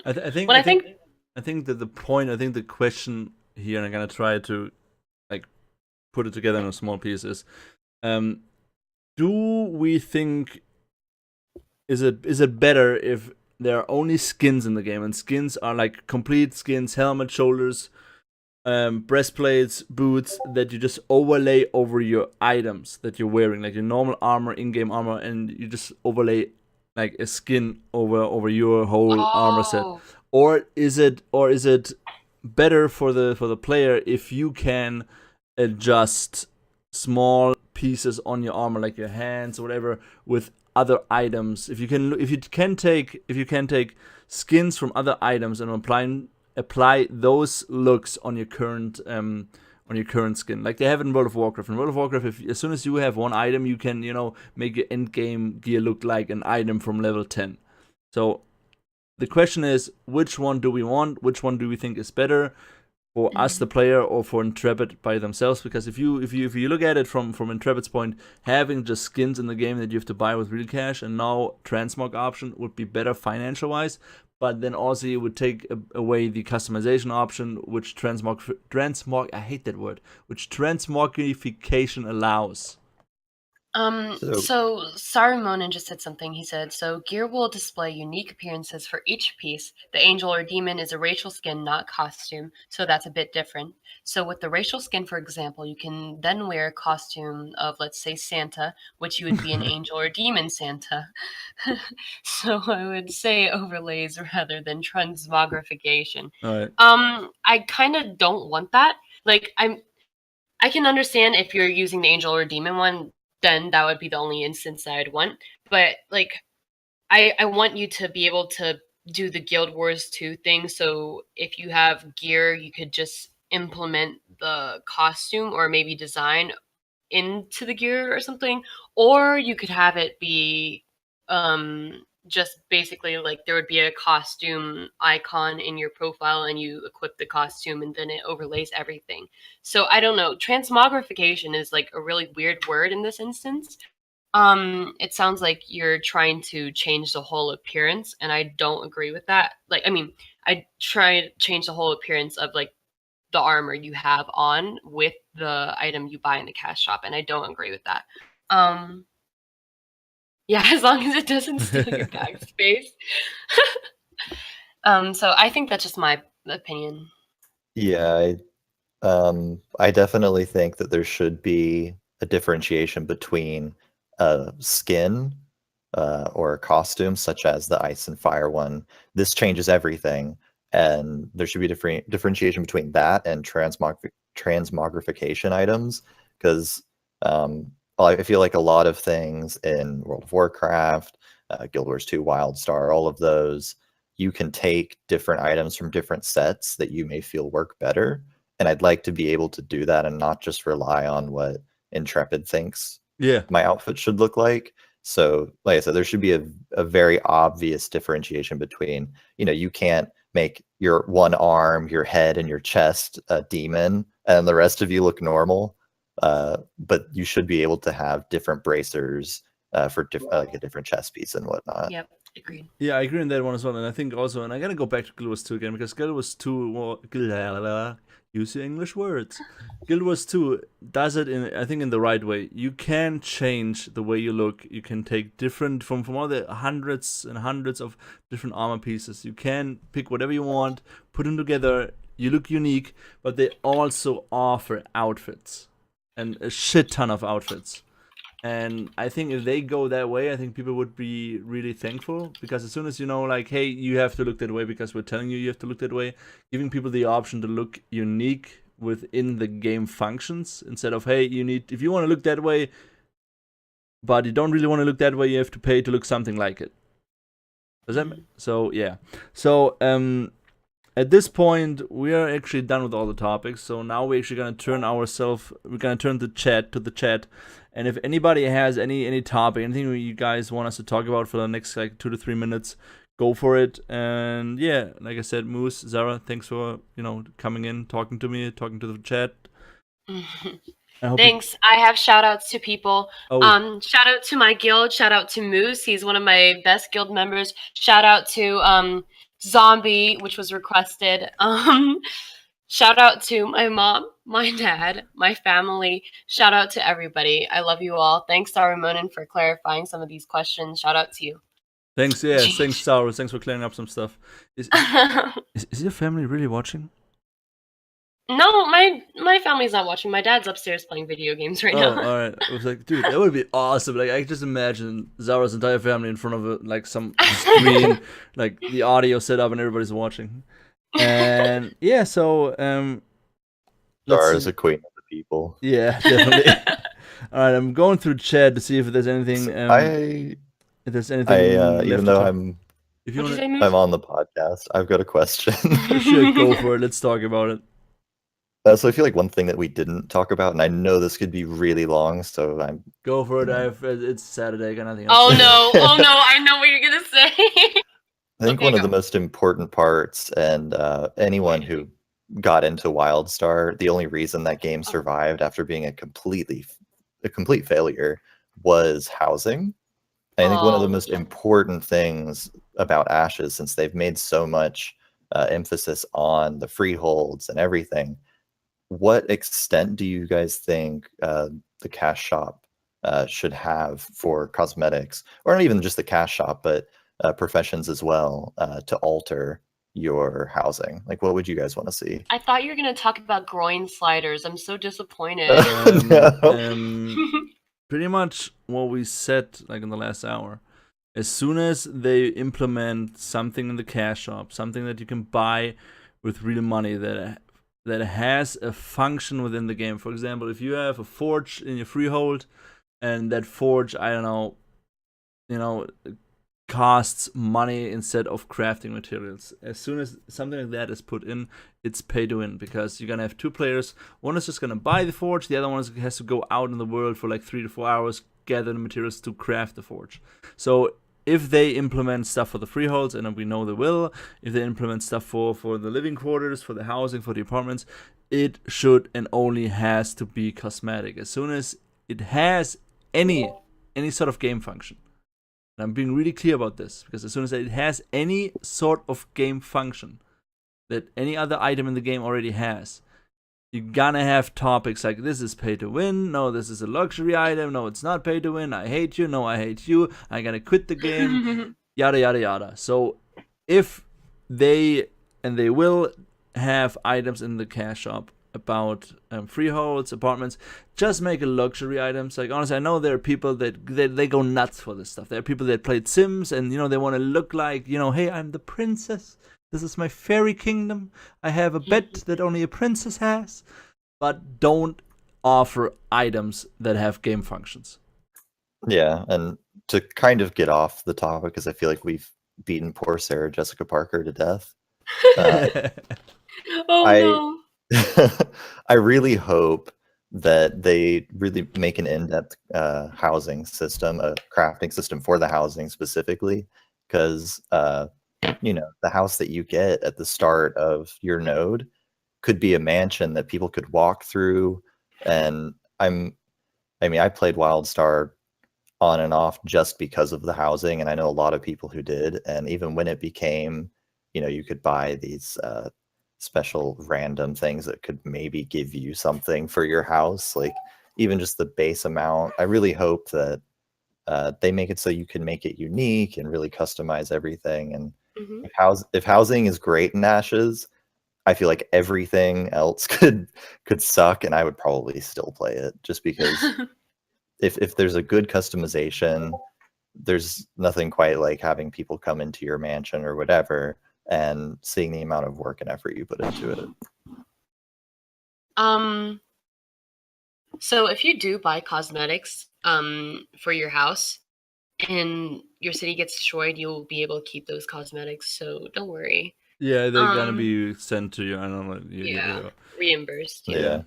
I think that the question here, and I'm gonna try to like put it together in a small piece, is do we think is it better if there are only skins in the game, and skins are like complete skins, helmet, shoulders, breastplates, boots that you just overlay over your items that you're wearing, like your normal armor, in-game armor, and you just overlay like a skin over your whole armor set? Oh, Or is it better for the player if you can adjust small pieces on your armor, like your hands or whatever, with other items? If you can take skins from other items and apply those looks on your current skin, like they have in World of Warcraft. In World of Warcraft, as soon as you have one item, you can make your end game gear look like an item from level 10. So the question is, which one do we want? Which one do we think is better for us, the player, or for Intrepid by themselves? Because if you look at it from Intrepid's point, having just skins in the game that you have to buy with real cash and now transmog option would be better financial wise. But then also you would take away the customization option, which transmog I hate that word, which transmogrification allows. So Sarumonin just said something. He said, so gear will display unique appearances for each piece. The angel or demon is a racial skin, not costume, so that's a bit different. So with the racial skin, for example, you can then wear a costume of, let's say, Santa, which you would be an angel or demon Santa. So I would say overlays rather than transmogrification. All right. I kind of don't want that. Like, I can understand if you're using the angel or demon one, then that would be the only instance that I'd want. But like, I want you to be able to do the Guild Wars 2 thing. So if you have gear, you could just implement the costume or maybe design into the gear or something. Or you could have it be just basically like there would be a costume icon in your profile and you equip the costume and then it overlays everything. So I don't know. Transmogrification is like a really weird word in this instance. It sounds like you're trying to change the whole appearance, and I don't agree with that. Like, I mean, I try to change the whole appearance of like the armor you have on with the item you buy in the cash shop, and I don't agree with that. Yeah, as long as it doesn't steal your bag space. So I think that's just my opinion. Yeah, I definitely think that there should be a differentiation between a skin or a costume, such as the ice and fire one. This changes everything, and there should be differentiation between that and transmogrification items, because I feel like a lot of things in World of Warcraft, Guild Wars 2, WildStar, all of those, you can take different items from different sets that you may feel work better. And I'd like to be able to do that and not just rely on what Intrepid thinks my outfit should look like. So, like I said, there should be a very obvious differentiation between, you can't make your one arm, your head, and your chest a demon, and the rest of you look normal. But you should be able to have different bracers for like a different chest piece and whatnot. Yep, agreed. Yeah, I agree on that one as well. And I think also, and I'm gonna go back to Guild Wars 2 again, because Guild Wars 2, use your English words. Guild Wars 2 does it in the right way. You can change the way you look. You can take different from all the hundreds and hundreds of different armor pieces. You can pick whatever you want, put them together. You look unique, but they also offer outfits, and a shit ton of outfits. And I think if they go that way, I think people would be really thankful, because as soon as like, hey, you have to look that way because we're telling you have to look that way, giving people the option to look unique within the game functions, instead of, hey, if you want to look that way, but you don't really want to look that way, you have to pay to look something like it. Does that so yeah. So at this point, we are actually done with all the topics. So now we're actually gonna turn the chat. And if anybody has any topic, anything you guys want us to talk about for the next like 2 to 3 minutes, go for it. And yeah, like I said, Moose, Zara, thanks for coming in, talking to me, talking to the chat. Thanks. I have shout outs to people. Shout out to my guild. Shout out to Moose. He's one of my best guild members. Shout out to Zombie, which was requested. Shout out to my mom, my dad, my family. Shout out to everybody. I love you all. Thanks, Sarumonin, for clarifying some of these questions. Shout out to you. Thanks, yeah. Thanks, Saru. Thanks for clearing up some stuff. Is your family really watching? No, my family's not watching. My dad's upstairs playing video games right Oh, now. all right. I was like, dude, that would be awesome. Like, I just imagine Zara's entire family in front of like some screen, like the audio set up, and everybody's watching. And yeah, so let's Star is see. a queen of the people. Yeah, definitely. All right, I'm going through chat to see if there's anything. So If there's anything left even to though talk. If you What'd you want say, I'm Moose? on the podcast, I've got a question. to, sure, go for it. Let's talk about it. So I feel like one thing that we didn't talk about, and I know this could be really long, so I'm Go for it. It's Saturday. Got nothing else. Oh to do. no! Oh no! I know what you're gonna say. I think Okay, one of go. the most important parts, and anyone who got into WildStar, the only reason that game survived after being a complete failure was housing. I think one of the most important things about Ashes, since they've made so much emphasis on the freeholds and everything, what extent do you guys think the cash shop should have for cosmetics, or not even just the cash shop, but professions as well, to alter your housing? Like, what would you guys want to see? I thought you were gonna talk about groin sliders. I'm so disappointed. No. Pretty much what we said like in the last hour. As soon as they implement something in the cash shop, something that you can buy with real money that has a function within the game. For example, if you have a forge in your freehold, and that forge, I don't know, costs money instead of crafting materials. As soon as something like that is put in, it's pay to win, because you're gonna have two players. One is just gonna buy the forge, the other one has to go out in the world for like 3 to 4 hours, gather the materials to craft the forge. So if they implement stuff for the freeholds, and we know they will, if they implement stuff for the living quarters, for the housing, for the apartments, it should and only has to be cosmetic. As soon as it has any sort of game function. And I'm being really clear about this, because as soon as it has any sort of game function that any other item in the game already has, you're gonna have topics like, this is pay to win, no, this is a luxury item, no, it's not pay to win, I hate you, no, I hate you, I'm gonna quit the game, yada yada yada. So if they will have items in the cash shop about freeholds, apartments, just make it luxury items. Like, honestly, I know there are people that they go nuts for this stuff. There are people that played Sims, and they want to look like, hey, I'm the princess, this is my fairy kingdom, I have a bed that only a princess has. But don't offer items that have game functions. Yeah, and to kind of get off the topic, because I feel like we've beaten poor Sarah Jessica Parker to death. Oh no. I really hope that they really make an in-depth housing system, a crafting system for the housing specifically, because the house that you get at the start of your node could be a mansion that people could walk through. And I played WildStar on and off just because of the housing, and I know a lot of people who did. And even when it became, you could buy these special random things that could maybe give you something for your house, like even just the base amount. I really hope that they make it so you can make it unique and really customize everything. And if housing is great in Ashes, I feel like everything else could suck, and I would probably still play it, just because if there's a good customization, there's nothing quite like having people come into your mansion or whatever and seeing the amount of work and effort you put into it. So if you do buy cosmetics for your house and your city gets destroyed, you'll be able to keep those cosmetics, so don't worry. Yeah, they're gonna be sent to you. I don't know. Reimbursed. Yeah.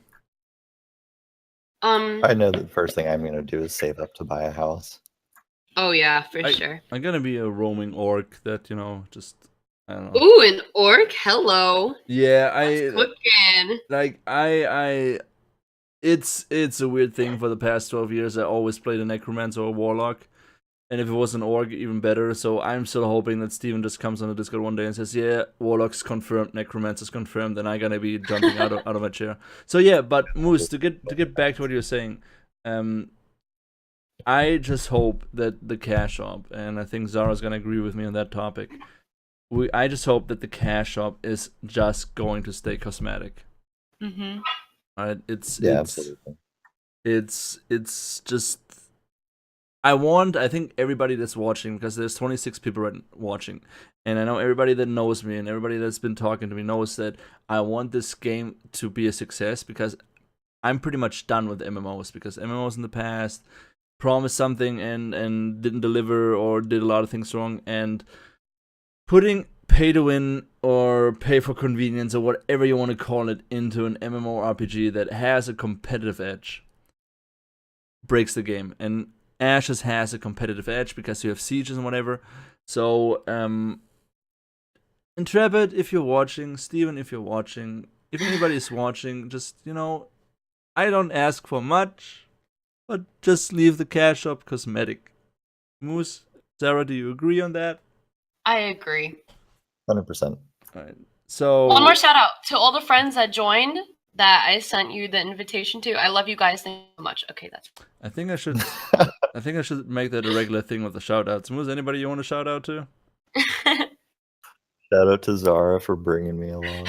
I know the first thing I'm gonna do is save up to buy a house. Oh yeah, for sure. I'm gonna be a roaming orc that just, I don't know. Ooh, an orc. Hello. Yeah, That's cooking. Like it's a weird thing. For the past 12 years, I always played a necromancer or a warlock. And if it was an orc, even better. So I'm still hoping that Steven just comes on the Discord one day and says, yeah, warlock's confirmed, necromancer's confirmed, and I'm gonna be jumping out of my chair. So yeah, but Moose, to get back to what you were saying, I just hope that the cash shop, and I think Zara's gonna agree with me on that topic, I just hope that the cash shop is just going to stay cosmetic. Mm-hmm. Right? absolutely. It's just I think everybody that's watching, because there's 26 people watching, and I know everybody that knows me and everybody that's been talking to me knows that I want this game to be a success, because I'm pretty much done with MMOs, because MMOs in the past promised something and didn't deliver or did a lot of things wrong, and putting pay to win or pay for convenience or whatever you want to call it into an MMORPG that has a competitive edge breaks the game. And Ashes has a competitive edge because you have sieges and whatever. So, Intrepid, if you're watching, Steven, if you're watching, if anybody's watching, just, I don't ask for much, but just leave the cash up cosmetic. Moose, Sarah, do you agree on that? I agree. 100%. All right. So one more shout out to all the friends that joined that I sent you the invitation to. I love you guys. Thank you so much. Okay, that's. I think I should make that a regular thing with the shout outs. Moose, anybody you want to shout out to? Shout out to Zara for bringing me along.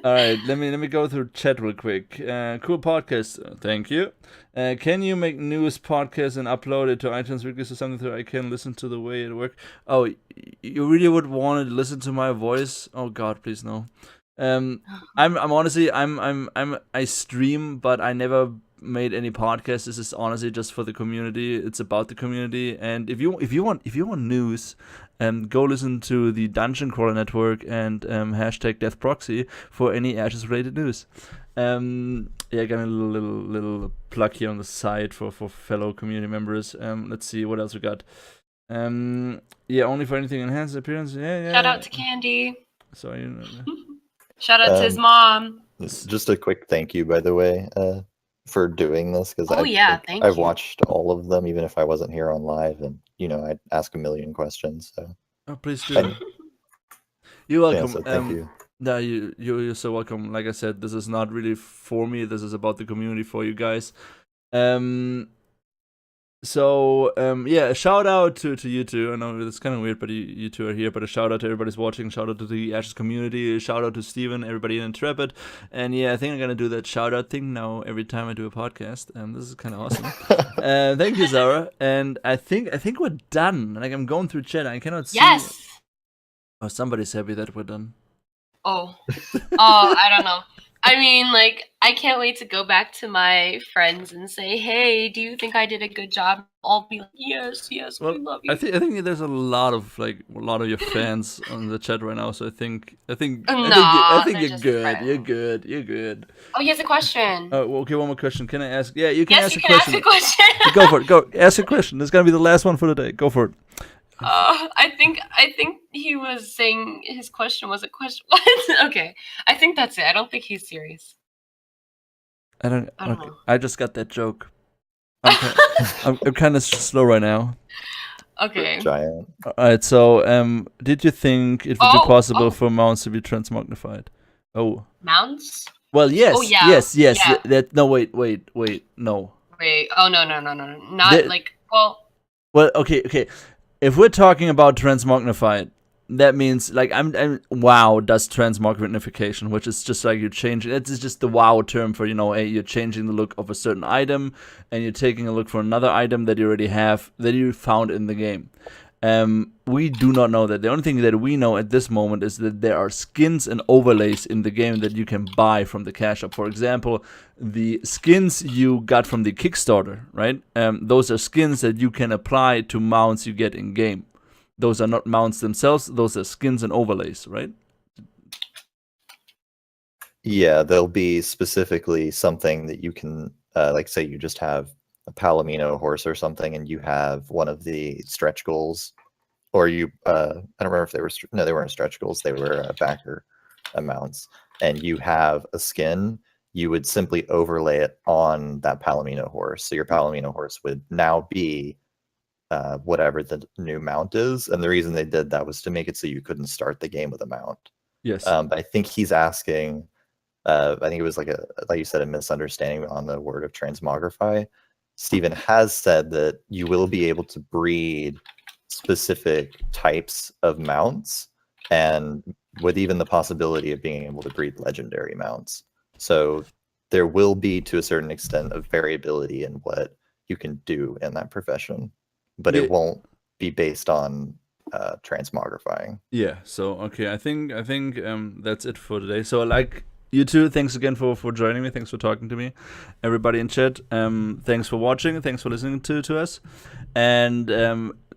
All right, let me go through chat real quick. Cool podcast, thank you. Can you make news podcasts and upload it to iTunes Weekly or something so I can listen to the way it works? Oh, you really would want to listen to my voice? Oh God, please no. I'm honestly I stream, but I never made any podcasts. This is honestly just for the community. It's about the community, and if you want news, go listen to the Dungeon Crawler Network and hashtag Death Proxy for any Ashes related news. Yeah, got a little plug here on the side for fellow community members. Let's see what else we got. Yeah, only for anything enhanced appearance. Yeah. Shout out to Candy. Sorry. Shout out to his mom. Just a quick thank you, by the way, for doing this, because I've watched all of them, even if I wasn't here on live, and I'd ask a million questions. So. Oh, please do. You're welcome. Yeah, so thank you. No, you're so welcome. Like I said, this is not really for me. This is about the community, for you guys. So yeah, a shout out to you two. I know it's kind of weird, but you two are here. But a shout out to everybody's watching. Shout out to the Ashes community. A shout out to Steven, everybody in Intrepid. And yeah, I think I'm gonna do that shout out thing now every time I do a podcast. This is kind of awesome. Thank you, Zara. And I think we're done. Like, I'm going through chat. I cannot see. Yes. Oh, somebody's happy that we're done. Oh, I don't know. I mean, like, I can't wait to go back to my friends and say, "Hey, do you think I did a good job?" I'll be like, "Yes, well, we love you." I think there's a lot of your fans on the chat right now. So I think you're good. You're good. You're good. Oh, he has a question. Oh, okay. One more question. Can I ask? Yeah, you can ask a question. Ask a question. Go for it. Go ask a question. This is gonna be the last one for the day. Go for it. I think he was saying his question was a question. What? Okay, I think that's it. I don't think he's serious. I don't know. I just got that joke. I'm kind of slow right now. Okay. Giant. All right. So, did you think it would be possible for mounts to be transmogrified? Oh. Mounts? Well, yes. Oh, yeah. Yes. Yeah. No. Wait. No. Wait. Oh no. Not Well, okay. If we're talking about transmogrified, that means I'm WoW does transmogrification, which is just like you're changing. It's just the WoW term for you're changing the look of a certain item, and you're taking a look for another item that you already have that you found in the game. We do not know that. The only thing that we know at this moment is that there are skins and overlays in the game that you can buy from the cash shop. For example, the skins you got from the Kickstarter, right? Those are skins that you can apply to mounts you get in game. Those are not mounts themselves. Those are skins and overlays, right? Yeah, there'll be specifically something that you can, say you just have a Palomino horse or something, and you have one of the stretch goals, or I don't remember if they were, they weren't stretch goals, they were backer amounts, and you have a skin, you would simply overlay it on that Palomino horse. So your Palomino horse would now be whatever the new mount is. And the reason they did that was to make it so you couldn't start the game with a mount. Yes. But I think he's asking, I think it was like you said, a misunderstanding on the word of transmogrify. Steven has said that you will be able to breed specific types of mounts and with even the possibility of being able to breed legendary mounts. So there will be, to a certain extent, of variability in what you can do in that profession, but Yeah. it won't be based on transmogrifying. Yeah. So okay, I think that's it for today. So like you two, thanks again for joining me. Thanks for talking to me, everybody in chat. Thanks for watching. Thanks for listening to us. And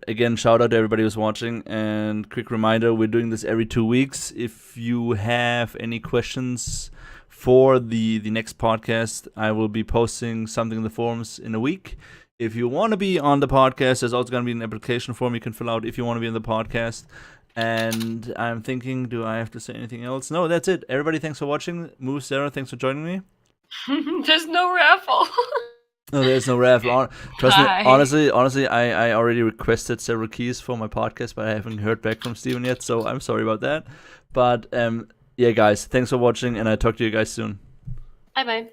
again, shout out to everybody who's watching. And quick reminder, we're doing this every 2 weeks. If you have any questions for the next podcast, I will be posting something in the forums in a week. If you want to be on the podcast, there's also going to be an application form you can fill out if you want to be on the podcast. And I'm thinking, do I have to say anything else? No, that's it. Everybody, thanks for watching. Moose, Sarah, thanks for joining me. There's no raffle. No, there's no raffle. Trust me, Hi. honestly, I already requested several keys for my podcast, but I haven't heard back from Steven yet, so I'm sorry about that. But yeah, guys, thanks for watching, and I'll talk to you guys soon. Bye bye.